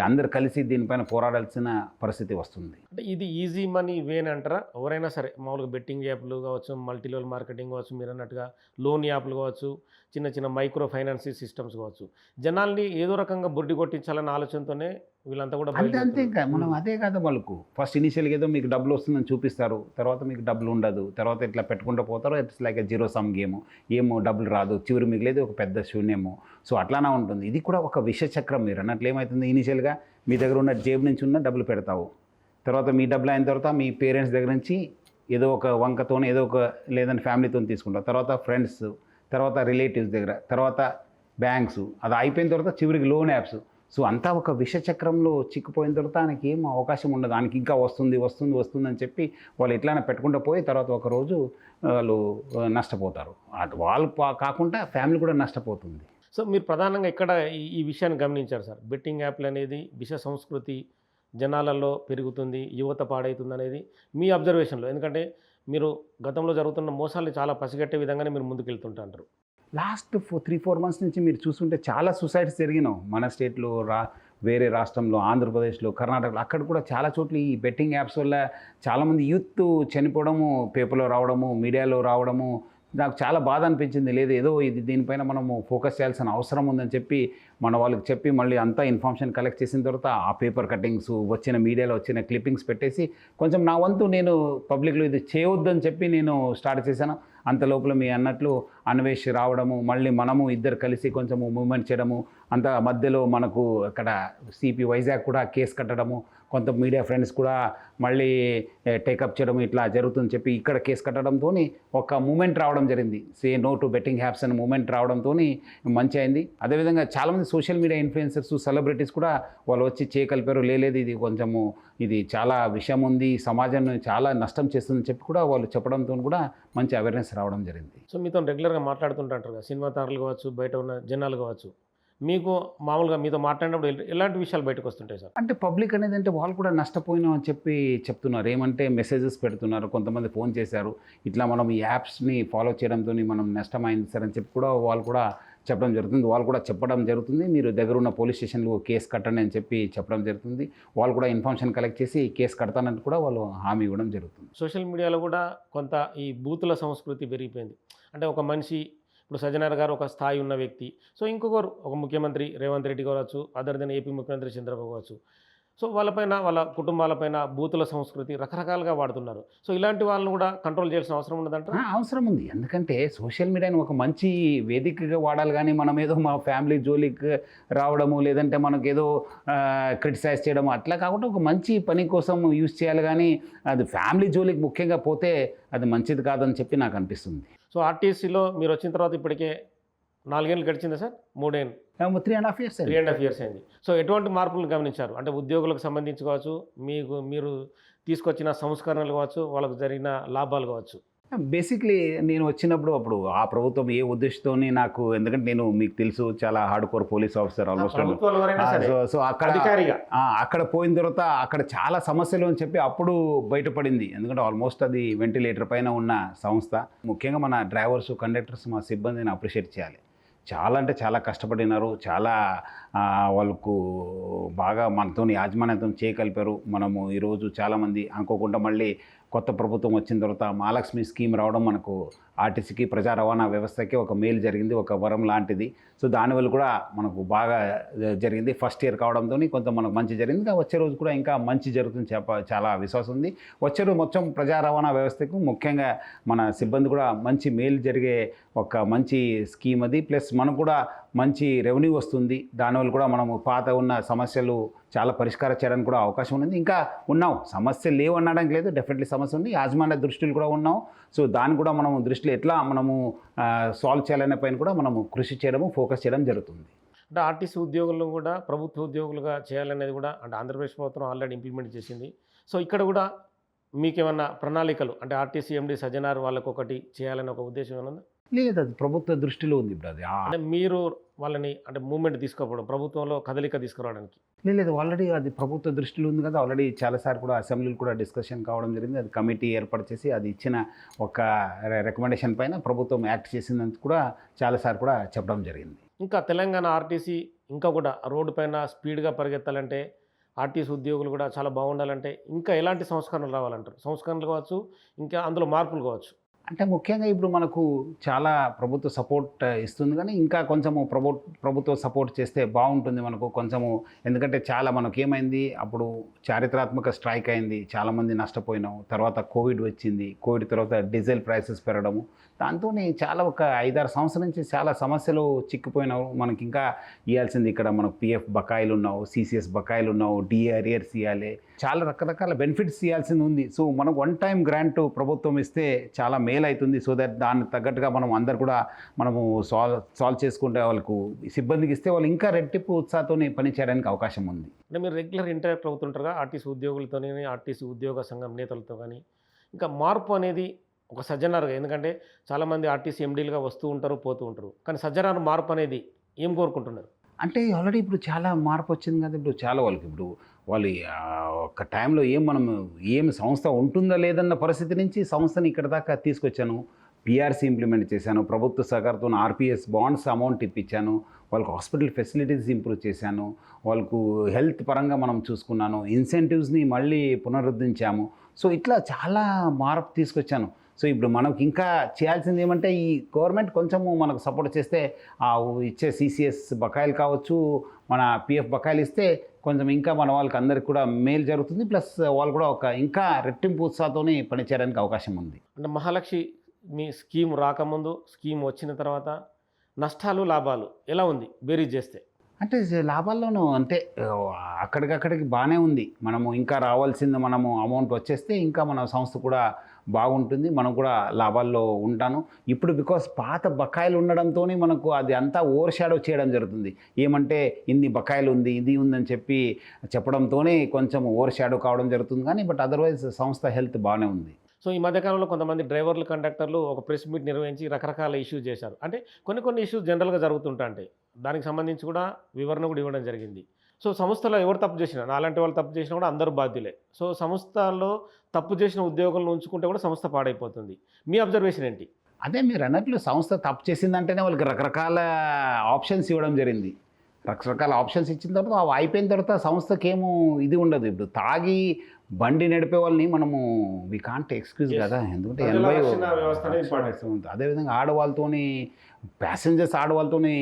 అందరు కలిసి దీనిపైన పోరాడాల్సిన పరిస్థితి వస్తుంది. అంటే ఇది ఈజీ మనీ వేన్ అంటారా? ఎవరైనా సరే మామూలుగా బెట్టింగ్ యాప్లు కావచ్చు, మల్టీ లెవెల్ మార్కెటింగ్ కావచ్చు, మీరు అన్నట్టుగా లోన్ యాప్లు కావచ్చు, చిన్న చిన్న మైక్రో ఫైనాన్స్ సిస్టమ్స్ కావచ్చు, జనాల్ని ఏదో రకంగా బుడ్డి కొట్టించాలన్న ఆలోచనతోనే వీళ్ళంతా కూడా అంతే ఇంకా మనం అదే కదా, వాళ్ళకు ఫస్ట్ ఇనిషియల్గా ఏదో మీకు డబ్బులు వస్తుందని చూపిస్తారు, తర్వాత మీకు డబ్బులు ఉండదు, తర్వాత ఇట్లా పెట్టుకుంటూ పోతారు. It's like zero sum game. ఏమో డబ్బులు రాదు, చివరి మిగిలేదు ఒక పెద్ద శూన్యము. సో అట్లానే ఉంటుంది. ఇది కూడా ఒక విషచక్రం. మీరు అన్నట్లు ఏమవుతుంది, ఇనిషియల్గా మీ దగ్గర ఉన్న జేబు నుంచి ఉన్న డబ్బులు పెడతావు, తర్వాత మీ డబ్బులు అయిన తర్వాత మీ పేరెంట్స్ దగ్గర నుంచి ఏదో ఒక వంకతో ఏదో ఒక లేదని ఫ్యామిలీతో తీసుకుంటావు, తర్వాత ఫ్రెండ్స్, తర్వాత రిలేటివ్స్ దగ్గర, తర్వాత బ్యాంక్స్, అది అయిపోయిన తర్వాత చివరికి లోన్ యాప్స్. సో అంతా ఒక విషచక్రంలో చిక్కుపోయిన తర్వాత ఆయనకి ఏం అవకాశం ఉండదు. ఆయనకి ఇంకా వస్తుంది అని చెప్పి వాళ్ళు ఎట్లయినా పెట్టుకుంటూ పోయి తర్వాత ఒకరోజు వాళ్ళు నష్టపోతారు. అటు వాళ్ళు కాకుండా ఫ్యామిలీ కూడా నష్టపోతుంది. సో మీరు ప్రధానంగా ఇక్కడ ఈ విషయాన్ని గమనించారు సార్. బెట్టింగ్ యాప్లు అనేది విష సంస్కృతి జనాలలో పెరుగుతుంది, యువత పాడవుతుంది అనేది మీ అబ్జర్వేషన్లో. ఎందుకంటే మీరు గతంలో జరుగుతున్న మోసాలని చాలా పసిగట్టే విధంగానే మీరు ముందుకెళ్తుంటారు. లాస్ట్ 3-4 మంత్స్ నుంచి మీరు చూస్తుంటే చాలా సూసైడ్స్ జరిగినావు మన స్టేట్లో, వేరే రాష్ట్రంలో, ఆంధ్రప్రదేశ్లో, కర్ణాటకలో, అక్కడ కూడా చాలా చోట్ల ఈ బెట్టింగ్ యాప్స్ వల్ల చాలామంది యూత్ చనిపోవడము, పేపర్లో రావడము, మీడియాలో రావడము నాకు చాలా బాధ అనిపించింది. లేదు ఏదో ఇది దీనిపైన మనము ఫోకస్ చేయాల్సిన అవసరం ఉందని చెప్పి మన వాళ్ళకి చెప్పి మళ్ళీ అంతా ఇన్ఫర్మేషన్ కలెక్ట్ చేసిన తర్వాత ఆ పేపర్ కటింగ్స్, వచ్చిన మీడియాలో వచ్చిన క్లిప్పింగ్స్ పెట్టేసి కొంచెం నా వంతు నేను పబ్లిక్లో ఇది చేయవద్దని చెప్పి నేను స్టార్ట్ చేశాను. అంత లోపల మీ అన్నట్లు అన్వేష్ రావడము, మళ్ళీ మనము ఇద్దరు కలిసి కొంచెము మూవ్మెంట్ చేయడము, అంత మధ్యలో మనకు అక్కడ సిపి వైజాగ్ కూడా కేసు కట్టడము, కొంత మీడియా ఫ్రెండ్స్ కూడా మళ్ళీ టేకప్ చేయడం ఇట్లా జరుగుతుందని చెప్పి ఇక్కడ కేసు కట్టడంతో ఒక మూమెంట్ రావడం జరిగింది. Say no to betting apps అనే మూమెంట్ రావడంతో మంచి అయింది. అదేవిధంగా చాలామంది సోషల్ మీడియా ఇన్ఫ్లుయెన్సర్స్, సెలబ్రిటీస్ కూడా వాళ్ళు వచ్చి చేయగలిపారు. లేదు ఇది కొంచెము ఇది చాలా విషయం ఉంది, సమాజాన్ని చాలా నష్టం చేస్తుందని చెప్పి కూడా వాళ్ళు చెప్పడంతో కూడా మంచి అవేర్నెస్ రావడం జరిగింది. సో మీతో రెగ్యులర్గా మాట్లాడుతుంటారు కదా, సినిమా తారలు కావచ్చు, బయట ఉన్న జనాలు కావచ్చు, మీకు మామూలుగా మీతో మాట్లాడినప్పుడు ఎలాంటి విషయాలు బయటకు వస్తుంటాయి సార్? అంటే పబ్లిక్ అనేది అంటే వాళ్ళు కూడా నష్టపోయినాం అని చెప్పి చెప్తున్నారు. ఏమంటే మెసేజెస్ పెడుతున్నారు, కొంతమంది ఫోన్ చేశారు, ఇట్లా మనం ఈ యాప్స్ని ఫాలో చేయడంతో మనం నష్టమైంది సార్ అని చెప్పి కూడా వాళ్ళు కూడా చెప్పడం జరుగుతుంది. వాళ్ళు కూడా చెప్పడం జరుగుతుంది, మీరు దగ్గర ఉన్న పోలీస్ స్టేషన్లో కేసు కట్టండి అని చెప్పి చెప్పడం జరుగుతుంది. వాళ్ళు కూడా ఇన్ఫర్మేషన్ కలెక్ట్ చేసి కేసు కడతానని కూడా వాళ్ళు హామీ ఇవ్వడం జరుగుతుంది. సోషల్ మీడియాలో కూడా కొంత ఈ బూతుల సంస్కృతి పెరిగిపోయింది. అంటే ఒక మనిషి, ఇప్పుడు సజ్జనార్ గారు ఒక స్థాయి ఉన్న వ్యక్తి, సో ఇంకొకరు ఒక ముఖ్యమంత్రి రేవంత్ రెడ్డి కావచ్చు, అదర్ దెన్ ఏపీ ముఖ్యమంత్రి చంద్రబాబు కావచ్చు, సో వాళ్ళపైన వాళ్ళ కుటుంబాలపైన బూతుల సంస్కృతి రకరకాలుగా వాడుతున్నారు. సో ఇలాంటి వాళ్ళని కూడా కంట్రోల్ చేయాల్సిన అవసరం ఉన్నదంట. అవసరం ఉంది. ఎందుకంటే సోషల్ మీడియాని ఒక మంచి వేదికగా వాడాలి, కానీ మనం ఏదో మా ఫ్యామిలీ జోలికి రావడము, లేదంటే మనకేదో క్రిటిసైజ్ చేయడము అట్లా కాకుండా ఒక మంచి పని కోసం యూజ్ చేయాలి, కానీ అది ఫ్యామిలీ జోలికి ముఖ్యంగా పోతే అది మంచిది కాదని చెప్పి నాకు అనిపిస్తుంది. సో ఆర్టీసీలో మీరు వచ్చిన తర్వాత ఇప్పటికే 4 ఏళ్ళు గడిచిందా సార్? 3 ఏళ్ళు, 3.5 years 3.5 years అయింది. సో ఎటువంటి మార్పులను గమనించారు? అంటే ఉద్యోగులకు సంబంధించి కావచ్చు, మీరు తీసుకొచ్చిన సంస్కరణలు కావచ్చు, వాళ్ళకు జరిగిన లాభాలు కావచ్చు. బేసిక్లీ నేను వచ్చినప్పుడు అప్పుడు ఆ ప్రభుత్వం ఏ ఉద్దేశంతోని నాకు, ఎందుకంటే నేను మీకు తెలుసు చాలా hard core police officer almost. ప్రభుత్వాలు ఎవరైనా సరే సో అక్కడ అధికారిగా అక్కడ పోయిన తర్వాత అక్కడ చాలా సమస్యలు అని చెప్పి అప్పుడు బయటపడింది. ఎందుకంటే ఆల్మోస్ట్ అది వెంటిలేటర్ పైన ఉన్న సంస్థ. ముఖ్యంగా మన డ్రైవర్స్, కండక్టర్స్, మా సిబ్బందిని అప్రిషియేట్ చేయాలి. చాలా అంటే చాలా కష్టపడినారు. చాలా వాళ్ళకు బాగా మనతోని యాజమాన్యంతో చేయగలిపారు. మనము ఈరోజు చాలామంది అనుకోకుండా మళ్ళీ కొత్త ప్రభుత్వం వచ్చిన తర్వాత మహాలక్ష్మి స్కీమ్ రావడం మనకు ఆర్టీసీకి, ప్రజా రవాణా వ్యవస్థకి ఒక మేలు జరిగింది, ఒక వరం లాంటిది. సో దానివల్ల కూడా మనకు బాగా జరిగింది. ఫస్ట్ ఇయర్ కావడంతో కొంత మనకు మంచి జరిగింది. ఇంకా వచ్చే రోజు కూడా ఇంకా మంచి జరుగుతుంది చాలా విశ్వాసం ఉంది. వచ్చే రోజు మొత్తం ప్రజా రవాణా వ్యవస్థకు ముఖ్యంగా మన సిబ్బంది కూడా మంచి మేలు జరిగే ఒక మంచి స్కీమ్ అది. ప్లస్ మనకు కూడా మంచి రెవెన్యూ వస్తుంది. దానివల్ల కూడా మనము పాత ఉన్న సమస్యలు చాలా పరిష్కారం చేయడానికి కూడా అవకాశం ఉంది. ఇంకా ఉన్నాం, సమస్యలు లేవు అనడానికి లేదు, డెఫినెట్లీ సమస్య ఉంది. యాజమాన్య దృష్టిలో కూడా ఉన్నాం. సో దాన్ని కూడా మనము దృష్టిలో ఎట్లా మనము సాల్వ్ చేయాలనే పైన కూడా మనము కృషి చేయడము, ఫోకస్ చేయడం జరుగుతుంది. అంటే ఆర్టీసీ ఉద్యోగులను కూడా ప్రభుత్వ ఉద్యోగులుగా చేయాలనేది కూడా అంటే ఆంధ్రప్రదేశ్ ప్రభుత్వం ఆల్రెడీ ఇంప్లిమెంట్ చేసింది. సో ఇక్కడ కూడా మీకేమన్నా ప్రణాళికలు అంటే ఆర్టీసీ ఎండి సజ్జనార్ వాళ్ళకు ఒకటి చేయాలనే ఒక ఉద్దేశం ఏమైనా ఉందా? లేదు, అది ప్రభుత్వ దృష్టిలో ఉంది ఇప్పుడు అది. అంటే మీరు వాళ్ళని అంటే మూవ్మెంట్ తీసుకోవడం ప్రభుత్వంలో కదలిక తీసుకురావడానికి లేదు, ఆల్రెడీ అది ప్రభుత్వ దృష్టిలో ఉంది కదా. ఆల్రెడీ చాలాసార్లు కూడా అసెంబ్లీలో కూడా డిస్కషన్ కావడం జరిగింది. అది కమిటీ ఏర్పాటు చేసి అది ఇచ్చిన ఒక రికమెండేషన్ పైన ప్రభుత్వం యాక్ట్ చేసిందని కూడా చాలాసార్లు కూడా చెప్పడం జరిగింది. ఇంకా తెలంగాణ ఆర్టీసీ ఇంకా కూడా రోడ్డు పైన స్పీడ్గా పరిగెత్తాలంటే ఆర్టీసీ ఉద్యోగులు కూడా చాలా బాగుండాలంటే ఇంకా ఎలాంటి సంస్కరణలు రావాలంటారు? సంస్కరణలు కావచ్చు, ఇంకా అందులో మార్పులు కావచ్చు. అంటే ముఖ్యంగా ఇప్పుడు మనకు చాలా ప్రభుత్వ సపోర్ట్ ఇస్తుంది, కానీ ఇంకా కొంచెము ప్రభుత్వ సపోర్ట్ చేస్తే బాగుంటుంది మనకు కొంచెము. ఎందుకంటే చాలా మనకు ఏమైంది, అప్పుడు చారిత్రాత్మక స్ట్రైక్ అయింది, చాలామంది నష్టపోయినాం. తర్వాత కోవిడ్ వచ్చింది, కోవిడ్ తర్వాత డీజిల్ ప్రైసెస్ పెరగడము, దాంతో చాలా ఒక 5-6 సంవత్సరాల నుంచి చాలా సమస్యలు చిక్కిపోయినావు. మనకి ఇంకా ఇవ్వాల్సింది ఇక్కడ మనకు పిఎఫ్ బకాయిలు ఉన్నావు, సిసిఎస్ బకాయిలు ఉన్నావు, డిఏ అరియర్స్ ఇవ్వాలి, చాలా రకరకాల బెనిఫిట్స్ ఇవ్వాల్సింది ఉంది. సో మనకు వన్ టైం గ్రాంట్ ప్రభుత్వం ఇస్తే చాలా మేలు అవుతుంది. సో దట్ దానికి తగ్గట్టుగా మనం అందరు కూడా మనము సాల్వ్ చేసుకుంటే వాళ్ళకు సిబ్బందికి ఇస్తే వాళ్ళు ఇంకా రెట్టింపు ఉత్సాహంతో పని చేయడానికి అవకాశం ఉంది. అంటే మీరు రెగ్యులర్ ఇంటరాక్ట్ అవుతుంటారుగా ఆర్టీసీ ఉద్యోగులతో, ఆర్టీసీ ఉద్యోగ సంఘం నేతలతో కానీ. ఇంకా మార్పు అనేది ఒక సజ్జనారుగా, ఎందుకంటే చాలామంది ఆర్టీసీ ఎండీలుగా వస్తూ ఉంటారు, పోతూ ఉంటారు, కానీ సజ్జనారు మార్పు అనేది ఏం కోరుకుంటున్నారు? అంటే ఆల్రెడీ ఇప్పుడు చాలా మార్పు వచ్చింది కదా. ఇప్పుడు చాలా వాళ్ళకి ఇప్పుడు వాళ్ళు ఒక టైంలో ఏం సంస్థ ఉంటుందా లేదన్న పరిస్థితి నుంచి సంస్థని ఇక్కడ దాకా తీసుకొచ్చాను. పిఆర్సీ ఇంప్లిమెంట్ చేశాను, ప్రభుత్వ సహకారంతో ఆర్పిఎస్ బాండ్స్ అమౌంట్ ఇప్పించాను, వాళ్ళకు హాస్పిటల్ ఫెసిలిటీస్ ఇంప్రూవ్ చేశాను, వాళ్ళకు హెల్త్ పరంగా మనం చూసుకున్నాను, ఇన్సెంటివ్స్ని మళ్ళీ పునరుద్ధరించాము. సో ఇట్లా చాలా మార్పు తీసుకొచ్చాను. సో ఇప్పుడు మనకు ఇంకా చేయాల్సింది ఏమంటే ఈ గవర్నమెంట్ కొంచెము మనకు సపోర్ట్ చేస్తే ఇచ్చే సిసిఎస్ బకాయిలు కావచ్చు, మన పిఎఫ్ బకాయిలు ఇస్తే కొంచెం ఇంకా మన వాళ్ళకి అందరికి కూడా మేలు జరుగుతుంది. ప్లస్ వాళ్ళు కూడా ఒక ఇంకా రెట్టింపు ఉత్సాహంతో పనిచేయడానికి అవకాశం ఉంది. అంటే మహాలక్ష్మి మీ స్కీమ్ రాకముందు, స్కీమ్ వచ్చిన తర్వాత నష్టాలు లాభాలు ఎలా ఉంది బేరీజ్ చేస్తే? అంటే లాభాల్లోనూ అంటే అక్కడికక్కడికి బాగానే ఉంది. మనము ఇంకా రావాల్సింది మనము అమౌంట్ వచ్చేస్తే ఇంకా మన సంస్థ కూడా బాగుంటుంది, మనం కూడా లాభాల్లో ఉంటాను. ఇప్పుడు బికాస్ పాత బకాయిలు ఉండడంతో మనకు అది అంతా ఓవర్ షాడో చేయడం జరుగుతుంది. ఏమంటే ఇన్ని బకాయిలు ఉంది, ఇది ఉందని చెప్పడంతోనే కొంచెం ఓవర్ షాడో కావడం జరుగుతుంది. కానీ బట్ అదర్వైజ్ సంస్థ హెల్త్ బాగానే ఉంది. సో ఈ మధ్యకాలంలో కొంతమంది డ్రైవర్లు, కండక్టర్లు ఒక ప్రెస్ మీట్ నిర్వహించి రకరకాల ఇష్యూస్ చేశారు. అంటే కొన్ని ఇష్యూస్ జనరల్గా జరుగుతుంటాయి, దానికి సంబంధించి కూడా వివరణ కూడా ఇవ్వడం జరిగింది. సో సంస్థలో ఎవరు తప్పు చేసినా, నాలాంటి వాళ్ళు తప్పు చేసినా కూడా అందరూ బాధ్యులే. సో సంస్థలో తప్పు చేసిన ఉద్యోగులను ఉంచుకుంటే కూడా సంస్థ పాడైపోతుంది. మీ అబ్జర్వేషన్ ఏంటి? అదే మీరు అన్నట్లు సంస్థ తప్పు చేసిందంటేనే వాళ్ళకి రకరకాల ఆప్షన్స్ ఇవ్వడం జరిగింది. రకరకాల ఆప్షన్స్ ఇచ్చిన తర్వాత అవి అయిపోయిన తర్వాత సంస్థకేమో ఇది ఉండదు. ఇప్పుడు తాగి బండి నడిపే వాళ్ళని మనము వి కాంట్ ఎక్స్క్యూజ్ కదా. ఎందుకంటే 80 అదేవిధంగా ఆడవాళ్ళతోని ప్యాసింజర్స్ ఆడవాళ్ళతోని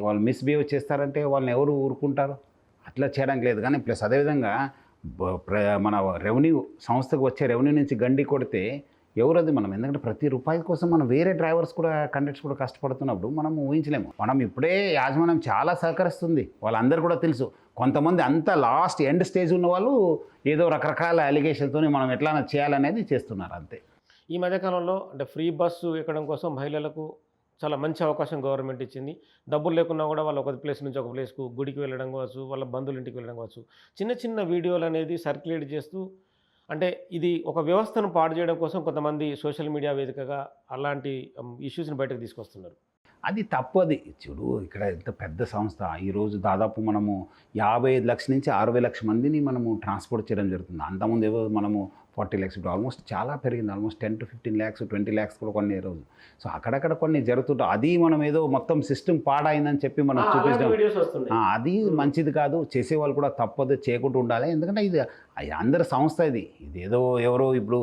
వాళ్ళు మిస్బిహేవ్ చేస్తారంటే వాళ్ళని ఎవరు ఊరుకుంటారు? అట్లా చేయడానికి లేదు. కానీ ప్లస్ అదేవిధంగా మన రెవెన్యూ సంస్థకు వచ్చే రెవెన్యూ నుంచి గండి కొడితే ఎవరది మనం, ఎందుకంటే ప్రతి రూపాయి కోసం మనం వేరే డ్రైవర్స్ కూడా, కండక్టర్స్ కూడా కష్టపడుతున్నప్పుడు మనం ఊహించలేము. మనం ఇప్పుడే యాజమాన్యం చాలా సహకరిస్తుంది, వాళ్ళందరూ కూడా తెలుసు. కొంతమంది అంత లాస్ట్ ఎండ్ స్టేజ్ ఉన్న వాళ్ళు ఏదో రకరకాల అలిగేషన్తో మనం ఎట్లా చేయాలనేది చేస్తున్నారు అంతే. ఈ మధ్యకాలంలో అంటే ఫ్రీ బస్సు ఎక్కడం కోసం మహిళలకు చాలా మంచి అవకాశం గవర్నమెంట్ ఇచ్చింది. డబ్బులు లేకున్నా కూడా వాళ్ళు ఒక ప్లేస్ నుంచి ఒక ప్లేస్కు, గుడికి వెళ్ళడం కావచ్చు, వాళ్ళ బంధువుల ఇంటికి వెళ్ళడం కావచ్చు, చిన్న చిన్న వీడియోలు అనేది సర్క్యులేట్ చేస్తూ అంటే ఇది ఒక వ్యవస్థను పాడు చేయడం కోసం కొంతమంది సోషల్ మీడియా వేదికగా అలాంటి ఇష్యూస్‌ని బయటకు తీసుకొస్తున్నారు. అది తప్పది. చూడు ఇక్కడ ఎంత పెద్ద సంస్థ. ఈరోజు దాదాపు మనము 55 లక్షల నుంచి 60 లక్షల మందిని మనము ట్రాన్స్‌పోర్ట్ చేయడం జరుగుతుంది. అంతకుముందు ఏవో మనము 40 లాక్స్ ఇప్పుడు ఆల్మోస్ట్ చాలా పెరిగింది. ఆల్మోస్ట్ 10-15 లాక్స్, 20 లాక్స్ కూడా కొన్ని రోజులు. సో అక్కడక్కడ కొన్ని జరుగుతుంటాయి. అది మనం ఏదో మొత్తం సిస్టమ్ పాడైందని చెప్పి మనం అలాంటి చూపించడం వీడియోస్ వస్తున్నాయి. అది మంచిది కాదు. చేసేవాళ్ళు కూడా తప్పదు చేయకుండా ఉండాలి. ఎందుకంటే ఇది అందరి సంస్థ ఇది. ఇదేదో ఎవరో ఇప్పుడు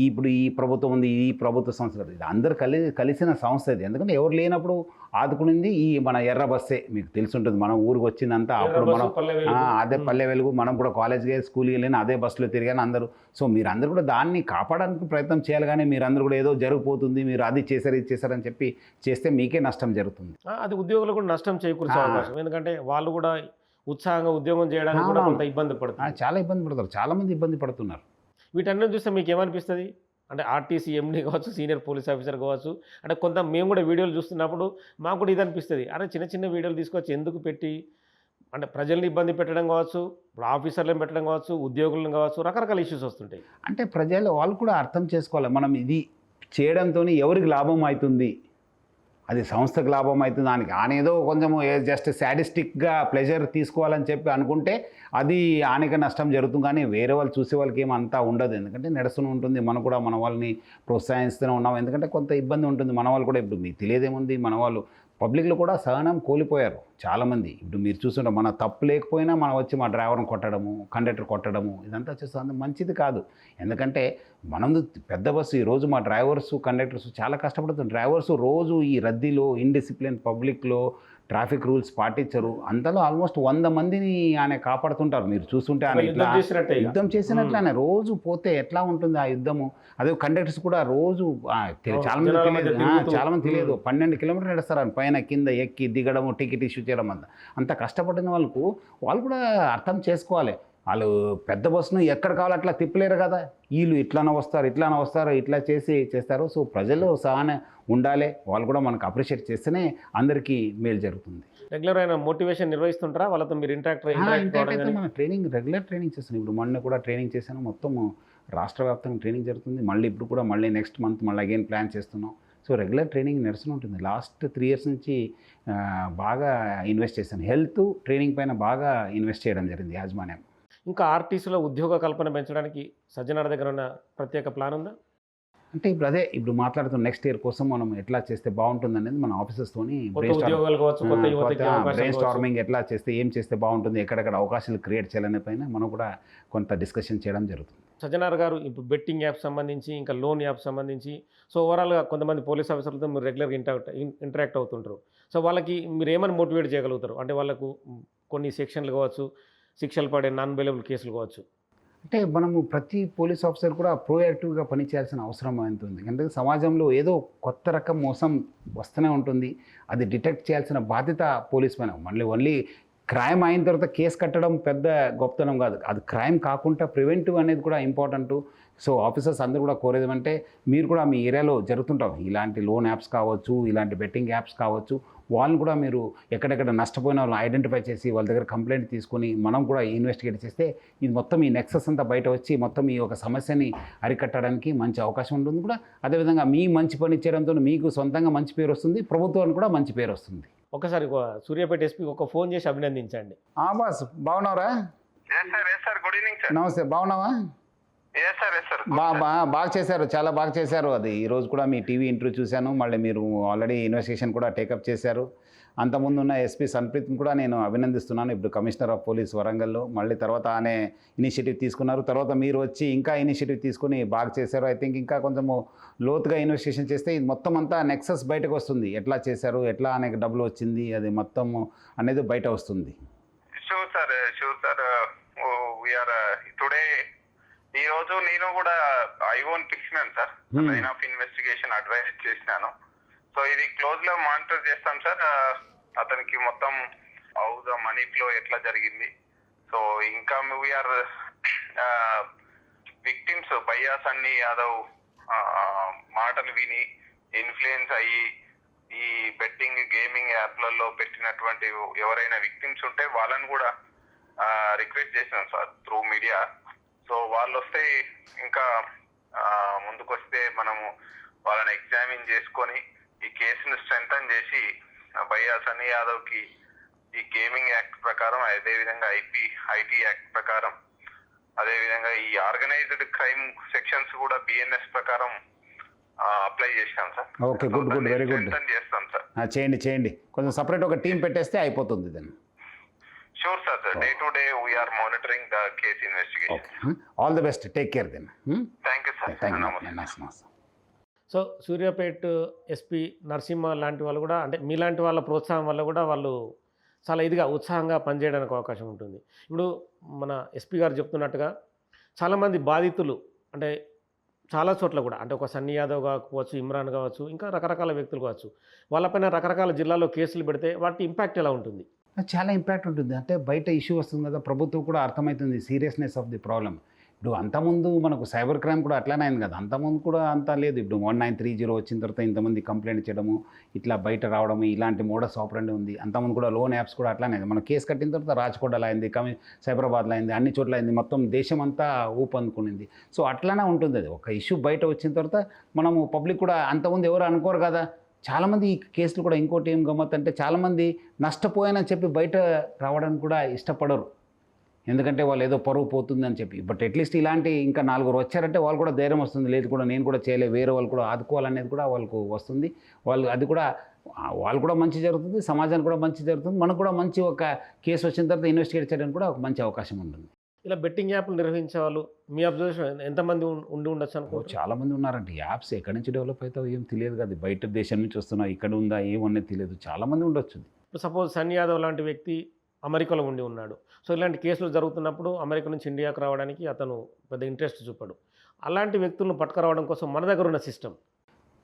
ఇప్పుడు ఈ ప్రభుత్వం ఉంది, ఈ ప్రభుత్వ సంస్థ కాదు. ఇది అందరూ కలిసిన సంస్థ ఇది. ఎందుకంటే ఎవరు లేనప్పుడు ఆదుకునింది ఈ మన ఎర్ర బస్సే. మీకు తెలిసుంటుంది. మనం ఊరికి వచ్చిందంతా అప్పుడు మనం అదే పల్లె వెలుగు. మనం కూడా కాలేజ్కి స్కూల్కి వెళ్ళిన అదే బస్సులో తిరిగాను అందరూ. సో మీరందరూ కూడా దాన్ని కాపాడడానికి ప్రయత్నం చేయాలి. కానీ మీరందరూ కూడా ఏదో జరిగిపోతుంది, మీరు అది చేశారు ఇది చేశారని చెప్పి చేస్తే మీకే నష్టం జరుగుతుంది. అది ఉద్యోగులకు కూడా నష్టం చేకూర్చే అవకాశం. ఎందుకంటే వాళ్ళు కూడా ఉత్సాహంగా ఉద్యోగం చేయడానికి కూడా కొంత ఇబ్బంది పడుతుంది. చాలా ఇబ్బంది పడతారు. చాలామంది ఇబ్బంది పడుతున్నారు. వీటన్నిటిని చూస్తే మీకు ఏమనిపిస్తుంది? అంటే ఆర్టీసీ ఎండీ కావచ్చు, సీనియర్ పోలీస్ ఆఫీసర్ కావచ్చు, అంటే కొంత మేము కూడా వీడియోలు చూస్తున్నప్పుడు మాకు కూడా ఇది అనిపిస్తుంది. అరే చిన్న చిన్న వీడియోలు తీసుకొచ్చి ఎందుకు పెట్టి అంటే ప్రజల్ని ఇబ్బంది పెట్టడం కావచ్చు, ఇప్పుడు ఆఫీసర్లను పెట్టడం కావచ్చు, ఉద్యోగులను కావచ్చు, రకరకాల ఇష్యూస్ వస్తుంటాయి. అంటే ప్రజలు వాళ్ళు కూడా అర్థం చేసుకోవాలి. మనం ఇది చేయడంతో ఎవరికి లాభం అవుతుంది, అది సంస్థకు లాభం అవుతుంది. దానికి ఆనేదో కొంచెము జస్ట్ సాడిస్టిక్గా ప్లెజర్ తీసుకోవాలని చెప్పి అనుకుంటే అది ఆనక నష్టం జరుగుతుంది. కానీ వేరే వాళ్ళు చూసే వాళ్ళకి ఏం అంతా ఉండదు. ఎందుకంటే నడుస్తూనే ఉంటుంది. మనం కూడా మన వాళ్ళని ప్రోత్సహిస్తూనే ఉన్నాం. ఎందుకంటే కొంత ఇబ్బంది ఉంటుంది. మన వాళ్ళు కూడా ఇప్పుడు మీకు తెలియదేముంది, మన వాళ్ళు పబ్లిక్లో కూడా సహనం కోల్పోయారు చాలామంది. ఇప్పుడు మీరు చూస్తుంటారు, మన తప్పు లేకపోయినా మనం వచ్చి మా డ్రైవర్ని కొట్టడము, కండక్టర్ కొట్టడము ఇదంతా చేస్తుంది. మంచిది కాదు. ఎందుకంటే మనం పెద్ద బస్సు ఈరోజు మా డ్రైవర్స్ కండక్టర్స్ చాలా కష్టపడుతుంది. డ్రైవర్స్ రోజు ఈ రద్దీలో ఇండిసిప్లిన్ పబ్లిక్లో ట్రాఫిక్ రూల్స్ పాటించరు. అంతలో ఆల్మోస్ట్ 100 మందిని ఆయన కాపాడుతుంటారు. మీరు చూస్తుంటే ఆయన ఇట్లా యుద్ధం చేసినట్లు ఆయన రోజు పోతే ఎట్లా ఉంటుంది ఆ యుద్ధము. అదే కండక్టర్స్ కూడా రోజు చాలామంది తెలియదు 12 కిలోమీటర్లు నడుస్తారు ఆయన పైన కింద ఎక్కి దిగడము, టికెట్ ఇష్యూ చేయడం అంత కష్టపడిన వాళ్ళకు వాళ్ళు కూడా అర్థం చేసుకోవాలి. వాళ్ళు పెద్ద బస్సును ఎక్కడ కావాలో అట్లా తిప్పలేరు కదా. వీళ్ళు ఇట్లానే వస్తారు ఇట్లా చేస్తారు. సో ప్రజలు సహనం ఉండాలి. వాళ్ళు కూడా మనకు అప్రిషియేట్ చేస్తేనే అందరికీ మేలు జరుగుతుంది. రెగ్యులర్ అయిన మోటివేషన్ నిర్వహిస్తుంటారా వాళ్ళతో? మీరు ఇంటరాక్ట్ మన రెగ్యులర్ ట్రైనింగ్ చేస్తాను. ఇప్పుడు మొన్న కూడా ట్రైనింగ్ చేశాను. మొత్తం రాష్ట్ర వ్యాప్తంగా ట్రైనింగ్ జరుగుతుంది. మళ్ళీ ఇప్పుడు కూడా మళ్ళీ నెక్స్ట్ మంత్ మళ్ళీ అగైన్ ప్లాన్ చేస్తున్నాం. సో రెగ్యులర్ ట్రైనింగ్ నడుస్తూనే ఉంటుంది. లాస్ట్ 3 years నుంచి బాగా ఇన్వెస్ట్ చేశాను. హెల్త్ ట్రైనింగ్ పైన బాగా ఇన్వెస్ట్ చేయడం జరిగింది యాజమాన్యం. ఇంకా ఆర్టీసీలో ఉద్యోగ కల్పన పెంచడానికి సజ్జనార్ దగ్గర ఉన్న ప్రత్యేక ప్లాన్ ఉందా? అంటే ఇప్పుడు మాట్లాడుతున్న నెక్స్ట్ ఇయర్ కోసం మనం ఎట్లా చేస్తే బాగుంటుంది అనేది మన ఆఫీసర్స్తోని బ్రెయిన్ స్టార్మింగ్ ఎట్లా చేస్తే ఏం చేస్తే బాగుంటుంది, ఎక్కడెక్కడ అవకాశాలు క్రియేట్ చేయాలనే పైన మనం కూడా కొంత డిస్కషన్ చేయడం జరుగుతుంది. సజ్జనార్ గారు ఇప్పుడు బెట్టింగ్ యాప్ సంబంధించి ఇంకా లోన్ యాప్ సంబంధించి సో ఓవరాల్గా కొంతమంది పోలీస్ ఆఫీసర్లతో మీరు రెగ్యులర్గా ఇంటరాక్ట్ అవుతుంటారు. సో వాళ్ళకి మీరు ఏమని మోటివేట్ చేయగలుగుతారు? అంటే వాళ్ళకు కొన్ని సెక్షన్లు కావచ్చు, శిక్షలు పడే నాన్ బెయిలబుల్ కేసులు కావచ్చు. అంటే మనము ప్రతి పోలీస్ ఆఫీసర్ కూడా ప్రోయాక్టివ్గా పనిచేయాల్సిన అవసరం ఎంత ఉంది. అంటే సమాజంలో ఏదో కొత్త రకం మోసం వస్తూనే ఉంటుంది. అది డిటెక్ట్ చేయాల్సిన బాధ్యత పోలీస్ పైన. మళ్ళీ ఓన్లీ క్రైమ్ అయిన తర్వాత కేసు కట్టడం పెద్ద గొప్పతనం కాదు. అది క్రైమ్ కాకుండా ప్రివెంటివ్ అనేది కూడా ఇంపార్టెంట్. సో ఆఫీసర్స్ అందరూ కూడా కోరేది అంటే మీరు కూడా మీ ఏరియాలో జరుగుతుంటాం ఇలాంటి లోన్ యాప్స్ కావచ్చు, ఇలాంటి బెట్టింగ్ యాప్స్ కావచ్చు, వాళ్ళని కూడా మీరు ఎక్కడెక్కడ నష్టపోయిన వాళ్ళని ఐడెంటిఫై చేసి వాళ్ళ దగ్గర కంప్లైంట్ తీసుకొని మనం కూడా ఇన్వెస్టిగేట్ చేస్తే ఇది మొత్తం ఈ నెక్సస్ అంతా బయట వచ్చి మొత్తం ఈ ఒక సమస్యని అరికట్టడానికి మంచి అవకాశం ఉంటుంది కూడా. అదేవిధంగా మీ మంచి పని చేయడంతో మీకు సొంతంగా మంచి పేరు వస్తుంది, ప్రభుత్వానికి కూడా మంచి పేరు వస్తుంది. ఒకసారి సూర్యాపేట ఎస్పీ ఒక ఫోన్ చేసి అభినందించండి. బాస్ బాగున్నారా? Good evening sir. నమస్తే, బాగున్నావా? బాగా చేశారు, చాలా బాగా చేశారు. అది ఈరోజు కూడా మీ టీవీ ఇంటర్వ్యూ చూశాను. మళ్ళీ మీరు ఆల్రెడీ ఇన్వెస్టిగేషన్ కూడా టేకప్ చేశారు. అంతకుముందు ఉన్న ఎస్పీ సన్ప్రీత్ని కూడా నేను అభినందిస్తున్నాను. ఇప్పుడు కమిషనర్ ఆఫ్ పోలీస్ వరంగల్లో మళ్ళీ తర్వాత ఆనే ఇనిషియేటివ్ తీసుకున్నారు. తర్వాత మీరు వచ్చి ఇంకా ఇనిషియేటివ్ తీసుకుని బాగా చేశారు. ఐ థింక్ ఇంకా కొంచెము లోతుగా ఇన్వెస్టిగేషన్ చేస్తే ఇది మొత్తం అంతా నెక్సస్ బయటకు వస్తుంది. ఎట్లా చేశారు, ఎట్లా అనేక డబ్బులు వచ్చింది, అది మొత్తం అనేది బయట వస్తుంది. Sure sir. టుడే ఈ రోజు నేను కూడా ఐఓన్ పిలిచినాను sir. Line of investigation advise చేసినాను. సో ఇది క్లోజ్ లో మానిటర్ చేస్తాం సార్. అతనికి మొత్తం హౌ ద మనీ ఫ్లో ఎట్లా జరిగింది. సో ఇంకా వీఆర్ విక్టిమ్స్ భయ్యా సన్నీ యాదవ్ మాటలు విని ఇన్ఫ్లుయెన్స్ అయ్యి ఈ బెట్టింగ్ గేమింగ్ యాప్లలో పెట్టినటువంటి ఎవరైనా విక్టిమ్స్ ఉంటే వాళ్ళని కూడా రిక్వెస్ట్ చేసినాం సార్ త్రూ మీడియా. సో వాళ్ళు వస్తే ఇంకా ముందుకొస్తే మనము వాళ్ళని ఎగ్జామిన్ చేసుకొని ఈ కేసును స్ట్రెంథన్ చేసి భయ్యా సన్నీ యాదవ్కి ఈ గేమింగ్ యాక్ట్ ప్రకారం, అదేవిధంగా ఐటీ యాక్ట్ ప్రకారం, అదేవిధంగా ఈ ఆర్గనైజ్డ్ క్రైమ్ సెక్షన్స్ కూడా బిఎన్ఎస్ ప్రకారం అప్లై చేశాం sir. Okay, good good, very good. చేస్తాం సార్. చేయండి కొంచెం సపరేట్ ఒక టీం పెట్టేస్తే అయిపోతుంది దాన్ని. Sure sir. Day to day we're monitoring the case investigation. All the best, take care then. Thank you sir. Thank you. So Suryapet SP Narasimha లాంటి వాళ్ళు కూడా, అంటే మీలాంటి వాళ్ళ ప్రోత్సాహం వల్ల కూడా వాళ్ళు చాలా ఇదిగా ఉత్సాహంగా పనిచేయడానికి అవకాశం ఉంటుంది. ఇప్పుడు మన ఎస్పీ గారు చెప్తున్నట్టుగా చాలామంది బాధితులు, అంటే చాలా చోట్ల కూడా, అంటే ఒక సన్నీ యాదవ్ కావచ్చు, ఇమ్రాన్ కావచ్చు, ఇంకా రకరకాల వ్యక్తులు కావచ్చు, వాళ్ళపైన రకరకాల జిల్లాలో కేసులు పెడితే వాటి ఇంపాక్ట్ ఎలా ఉంటుంది? చాలా ఇంపాక్ట్ ఉంటుంది. అంటే బయట ఇష్యూ వస్తుంది కదా, ప్రభుత్వం కూడా అర్థమవుతుంది సీరియస్నెస్ ఆఫ్ ది ప్రాబ్లమ్. ఇప్పుడు అంతకుముందు మనకు సైబర్ క్రైమ్ కూడా అట్లానే అయింది కదా, అంతకుముందు కూడా అంతా లేదు. ఇప్పుడు 1930 వచ్చిన తర్వాత ఇంతమంది కంప్లైంట్ చేయడము, ఇట్లా బయట రావడము, ఇలాంటి మోడస్ ఆపరండి ఉంది. అంతకుముందు కూడా లోన్ యాప్స్ కూడా అట్లానే, మనం కేసు కట్టిన తర్వాత రాజ్కోట్లో అయింది, సైబరాబాద్లో అయింది, అన్ని చోట్ల అయింది, మొత్తం దేశం అంతా ఊపందుకునింది. సో అట్లానే ఉంటుంది. అది ఒక ఇష్యూ బయట వచ్చిన తర్వాత మనము పబ్లిక్ కూడా, అంతకుముందు ఎవరు అనుకోరు కదా, చాలామంది ఈ కేసులు కూడా. ఇంకోటి ఏం గమ్మత్ అంటే చాలామంది నష్టపోయానని చెప్పి బయట రావడానికి కూడా ఇష్టపడరు, ఎందుకంటే వాళ్ళు ఏదో పరువు పోతుందని చెప్పి. బట్ అట్లీస్ట్ ఇలాంటి ఇంకా 4 వచ్చారంటే వాళ్ళు కూడా ధైర్యం వస్తుంది, లేదు కూడా నేను కూడా చేయలే, వేరే వాళ్ళు కూడా ఆదుకోవాలనేది కూడా వాళ్ళకు వస్తుంది. అది కూడా వాళ్ళు కూడా మంచి జరుగుతుంది, సమాజానికి కూడా మంచి జరుగుతుంది, మనకు కూడా మంచి ఒక కేసు వచ్చిన తర్వాత ఇన్వెస్టిగేట్ చేయడానికి కూడా ఒక మంచి అవకాశం ఉంటుంది. ఇలా బెట్టింగ్ యాప్లు నిర్వహించే వాళ్ళు మీ అబ్జర్వేషన్ ఎంతమంది ఉండొచ్చు అనుకో? చాలామంది ఉన్నారంటే యాప్స్ ఎక్కడి నుంచి డెవలప్ అవుతావు ఏం తెలియదు కదా, బయట దేశం నుంచి వస్తున్నావు, ఇక్కడ ఉందా ఏమనేది తెలియదు, చాలామంది ఉండొచ్చు. సపోజ్ సన్నీ యాదవ్ లాంటి వ్యక్తి అమెరికాలో ఉన్నాడు. సో ఇలాంటి కేసులు జరుగుతున్నప్పుడు అమెరికా నుంచి ఇండియాకు రావడానికి అతను పెద్ద ఇంట్రెస్ట్ చూపాడు. అలాంటి వ్యక్తులను పట్టుకురావడం కోసం మన దగ్గర ఉన్న సిస్టమ్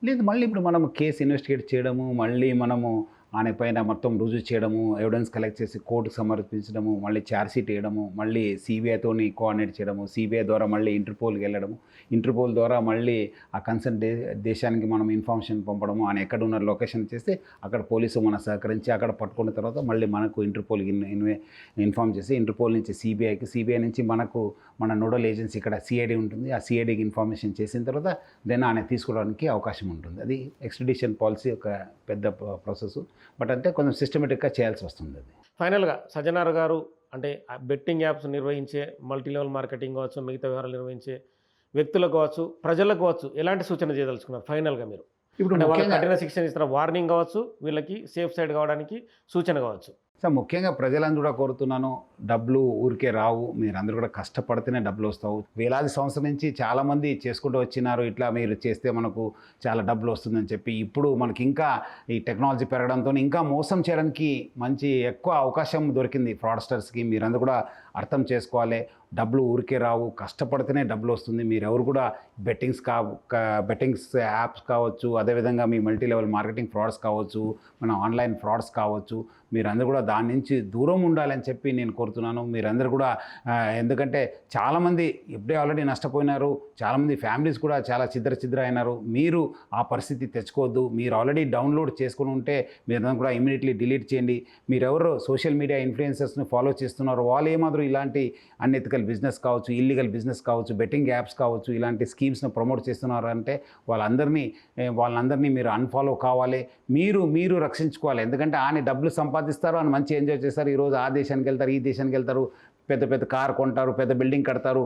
లేదు. మళ్ళీ ఇప్పుడు మనం కేసు ఇన్వెస్టిగేట్ చేయడము, మళ్ళీ మనము ఆయన పైన మొత్తం రుజువు చేయడము, ఎవిడెన్స్ కలెక్ట్ చేసి కోర్టుకు సమర్పించడము, మళ్ళీ ఛార్జ్షీట్ వేయడము, మళ్ళీ సిబిఐతోని కోఆర్డినేట్ చేయడము, సిబిఐ ద్వారా మళ్ళీ ఇంటర్పోల్కి వెళ్ళడము, ఇంటర్పోల్ ద్వారా మళ్ళీ ఆ కన్సర్న్ దేశానికి మనం ఇన్ఫర్మేషన్ పంపడము, ఆయన ఎక్కడ ఉన్న లొకేషన్ చేస్తే అక్కడ పోలీసు మన సహకరించి అక్కడ పట్టుకున్న తర్వాత మళ్ళీ మనకు ఇంటర్పోల్కి ఇన్ఫార్మ్ చేసి, ఇంటర్పోల్ నుంచి సిబిఐకి, సిబిఐ నుంచి మనకు మన నోడల్ ఏజెన్సీ ఇక్కడ సిఐడి ఉంటుంది, ఆ సిఐడికి ఇన్ఫర్మేషన్ చేసిన తర్వాత దెన్ ఆయన తీసుకోవడానికి అవకాశం ఉంటుంది. అది ఎక్స్ట్రడిషన్ పాలసీ ఒక పెద్ద ప్రాసెస్. బట్ అంటే కొంచెం సిస్టమేటిక్గా చేయాల్సి వస్తుంది. అది ఫైనల్గా సజ్జనార్ గారు, అంటే బెట్టింగ్ యాప్స్ నిర్వహించే, మల్టీ లెవెల్ మార్కెటింగ్ కావచ్చు, మిగతా వ్యవహారాలు నిర్వహించే వ్యక్తులకు కావచ్చు, ప్రజలకు కావచ్చు, ఎలాంటి సూచన చేయదలుచుకున్నారు ఫైనల్గా మీరు? ఇప్పుడు వాళ్ళకి కఠిన శిక్షణ ఇస్తున్న వార్నింగ్ కావచ్చు, వీళ్ళకి సేఫ్ సైడ్ కావడానికి సూచన కావచ్చు. సార్ ముఖ్యంగా ప్రజలను కూడా కోరుతున్నాను, డబ్బులు ఊరికే రావు, మీరందరూ కూడా కష్టపడితేనే డబ్బులు వస్తావు. వేలాది సంవత్సరం నుంచి చాలామంది చేసుకుంటూ వచ్చినారు, ఇట్లా మీరు చేస్తే మనకు చాలా డబ్బులు వస్తుందని చెప్పి. ఇప్పుడు మనకి ఇంకా ఈ టెక్నాలజీ పెరగడంతో ఇంకా మోసం చేయడానికి మంచి ఎక్కువ అవకాశం దొరికింది ఫ్రాడ్స్టర్స్కి. మీరందరూ కూడా అర్థం చేసుకోవాలి, డబ్బులు ఊరికే రావు, కష్టపడితేనే డబ్బులు వస్తుంది. మీరెవరు కూడా బెట్టింగ్స్ యాప్స్ కావచ్చు, అదేవిధంగా మీ మల్టీ లెవెల్ మార్కెటింగ్ ఫ్రాడ్స్ కావచ్చు, మన ఆన్లైన్ ఫ్రాడ్స్ కావచ్చు, మీరందరూ కూడా దాని నుంచి దూరం ఉండాలని చెప్పి నేను కోరుతున్నాను. మీరందరూ కూడా ఎందుకంటే చాలామంది ఇప్పుడే ఆల్రెడీ నష్టపోయినారు, చాలామంది ఫ్యామిలీస్ కూడా చాలా చిద్ర అయినారు. మీరు ఆ పరిస్థితి తెచ్చుకోవద్దు. మీరు ఆల్రెడీ డౌన్లోడ్ చేసుకుని ఉంటే మీరు కూడా ఇమీడియట్లీ డిలీట్ చేయండి. మీరెవరు సోషల్ మీడియా ఇన్ఫ్లుయెన్సర్స్ని ఫాలో చేస్తున్నారో వాళ్ళు ఏమాత్రం ఇలాంటి అన్ఎథికల్ బిజినెస్ కావచ్చు, ఇల్లీగల్ బిజినెస్ కావచ్చు, బెట్టింగ్ యాప్స్ కావచ్చు, ఇలాంటి స్కీమ్స్ను ప్రమోట్ చేస్తున్నారు అంటే వాళ్ళందరినీ మీరు అన్ఫాలో కావాలి. మీరు రక్షించుకోవాలి. ఎందుకంటే ఆయన డబ్బులు సంపాదిస్తారు, అని మంచి ఎంజాయ్ చేస్తారు. ఈరోజు ఆ దేశానికి వెళ్తారు, ఈ దేశానికి వెళ్తారు, పెద్ద కార్ కొంటారు, పెద్ద బిల్డింగ్ కడతారు,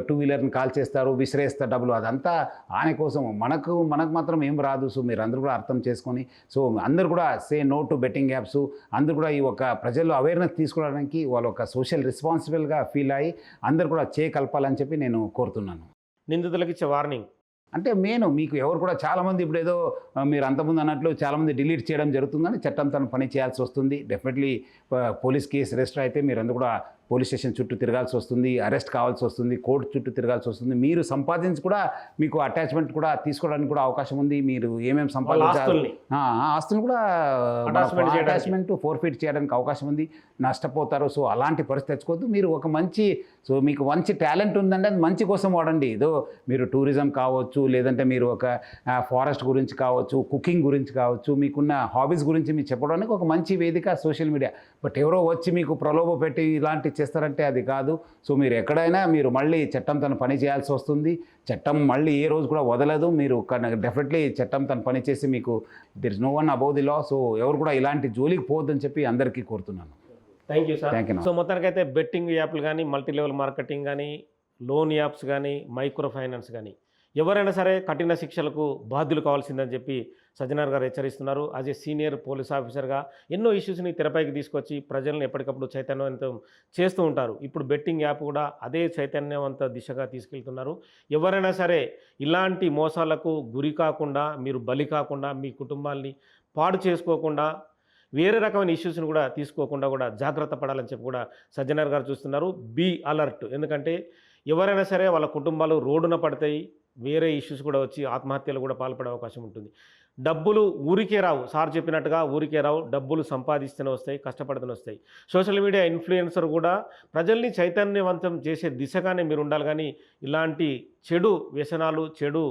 2 వీలర్ని కాల్ చేస్తారు, విసిరేస్తారు డబ్బులు. అదంతా ఆయన కోసం. మనకు మాత్రం ఏం రాదు. సో మీరు అందరూ కూడా అర్థం చేసుకొని, సో అందరూ కూడా say no to betting apps. అందరూ కూడా ఈ ఒక ప్రజల్లో అవేర్నెస్ తీసుకోవడానికి వాళ్ళు ఒక సోషల్ రెస్పాన్సిబుల్గా ఫీల్ అయ్యి అందరూ కూడా కలపాలని చెప్పి నేను కోరుతున్నాను. నిందితులకు ఇచ్చే వార్నింగ్ అంటే మీకు ఎవరు కూడా చాలామంది ఇప్పుడు ఏదో మీరు అంతకుముందు అన్నట్లు చాలామంది డిలీట్ చేయడం జరుగుతుందని చట్టం తను పని చేయాల్సి వస్తుంది. డెఫినెట్లీ పోలీస్ కేసు రిజిస్టర్ అయితే మీరందరూ కూడా పోలీస్ స్టేషన్ చుట్టూ తిరగాల్సి వస్తుంది, అరెస్ట్ కావాల్సి వస్తుంది, కోర్టు చుట్టూ తిరగాల్సి వస్తుంది. మీరు సంపాదించి కూడా మీకు అటాచ్మెంట్ కూడా తీసుకోవడానికి కూడా అవకాశం ఉంది. మీరు ఏమేమి సంపాదించాలి, ఆస్తులు కూడా అటాచ్మెంట్ ఫోర్ఫిట్ చేయడానికి అవకాశం ఉంది, నష్టపోతారు. సో అలాంటి పరిస్థితి తెచ్చుకోవద్దు. మీరు మీకు మంచి టాలెంట్ ఉందంటే అది మంచి కోసం వాడండి. ఏదో మీరు టూరిజం కావచ్చు, లేదంటే మీరు ఒక ఫారెస్ట్ గురించి కావచ్చు, కుకింగ్ గురించి కావచ్చు, మీకున్న హాబీస్ గురించి మీరు చెప్పడానికి ఒక మంచి వేదిక సోషల్ మీడియా. బట్ ఎవరో వచ్చి మీకు ప్రలోభ పెట్టి ఇలాంటి ఇచ్చేస్తారంటే అది కాదు. సో మీరు ఎక్కడైనా మీరు మళ్ళీ చట్టం తన పని చేయాల్సి వస్తుంది. చట్టం మళ్ళీ ఏ రోజు కూడా వదలదు. మీరు డెఫినెట్లీ చట్టం తన పని చేసి మీకు there is no one above the law. So ఎవరు కూడా ఇలాంటి జోలికి పోవద్దని చెప్పి అందరికీ కోరుతున్నాను. Thank you sir. Thank you. So మొత్తానికైతే బెట్టింగ్ యాప్లు కానీ, మల్టీ లెవెల్ మార్కెటింగ్ కానీ, లోన్ యాప్స్ కానీ, మైక్రో ఫైనాన్స్ కానీ ఎవరైనా సరే కఠిన శిక్షలకు బాధ్యులు కావాల్సిందని చెప్పి సజ్జనార్ గారు హెచ్చరిస్తున్నారు. యాజ్ ఏ సీనియర్ పోలీస్ ఆఫీసర్గా ఎన్నో ఇష్యూస్ని తెరపైకి తీసుకొచ్చి ప్రజలను ఎప్పటికప్పుడు చైతన్యవంతం చేస్తూ ఉంటారు. ఇప్పుడు బెట్టింగ్ యాప్ కూడా అదే చైతన్యవంత దిశగా తీసుకెళ్తున్నారు. ఎవరైనా సరే ఇలాంటి మోసాలకు గురి కాకుండా, మీరు బలి కాకుండా, మీ కుటుంబాల్ని పాడు చేసుకోకుండా, వేరే రకమైన ఇష్యూస్ని కూడా తీసుకోకుండా కూడా జాగ్రత్త పడాలని చెప్పి కూడా సజ్జనార్ గారు చూస్తున్నారు. Be alert. ఎందుకంటే ఎవరైనా సరే వాళ్ళ కుటుంబాలు రోడ్డున పడతాయి, వేరే ఇష్యూస్ కూడా వచ్చి ఆత్మహత్యలు కూడా పాల్పడే అవకాశం ఉంటుంది. డబ్బులు ఊరికే రావు, సార్ చెప్పినట్టుగా ఊరికే రావు. డబ్బులు సంపాదిస్తూనే వస్తాయి, కష్టపడుతూనే వస్తాయి. సోషల్ మీడియా ఇన్ఫ్లుయెన్సర్ కూడా ప్రజల్ని చైతన్యవంతం చేసే దిశగానే మీరు ఉండాలి. కానీ ఇలాంటి చెడు వ్యసనాలు, చెడు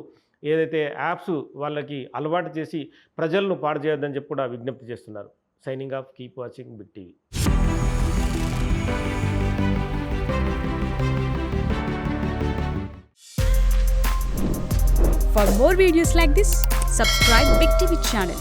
ఏదైతే యాప్స్ వాళ్ళకి అలవాటు చేసి ప్రజలను పాడు చేయొద్దని చెప్పి కూడా విజ్ఞప్తి చేస్తున్నారు. Signing off, keep watching big TV. For more videos like this, subscribe Big TV channel.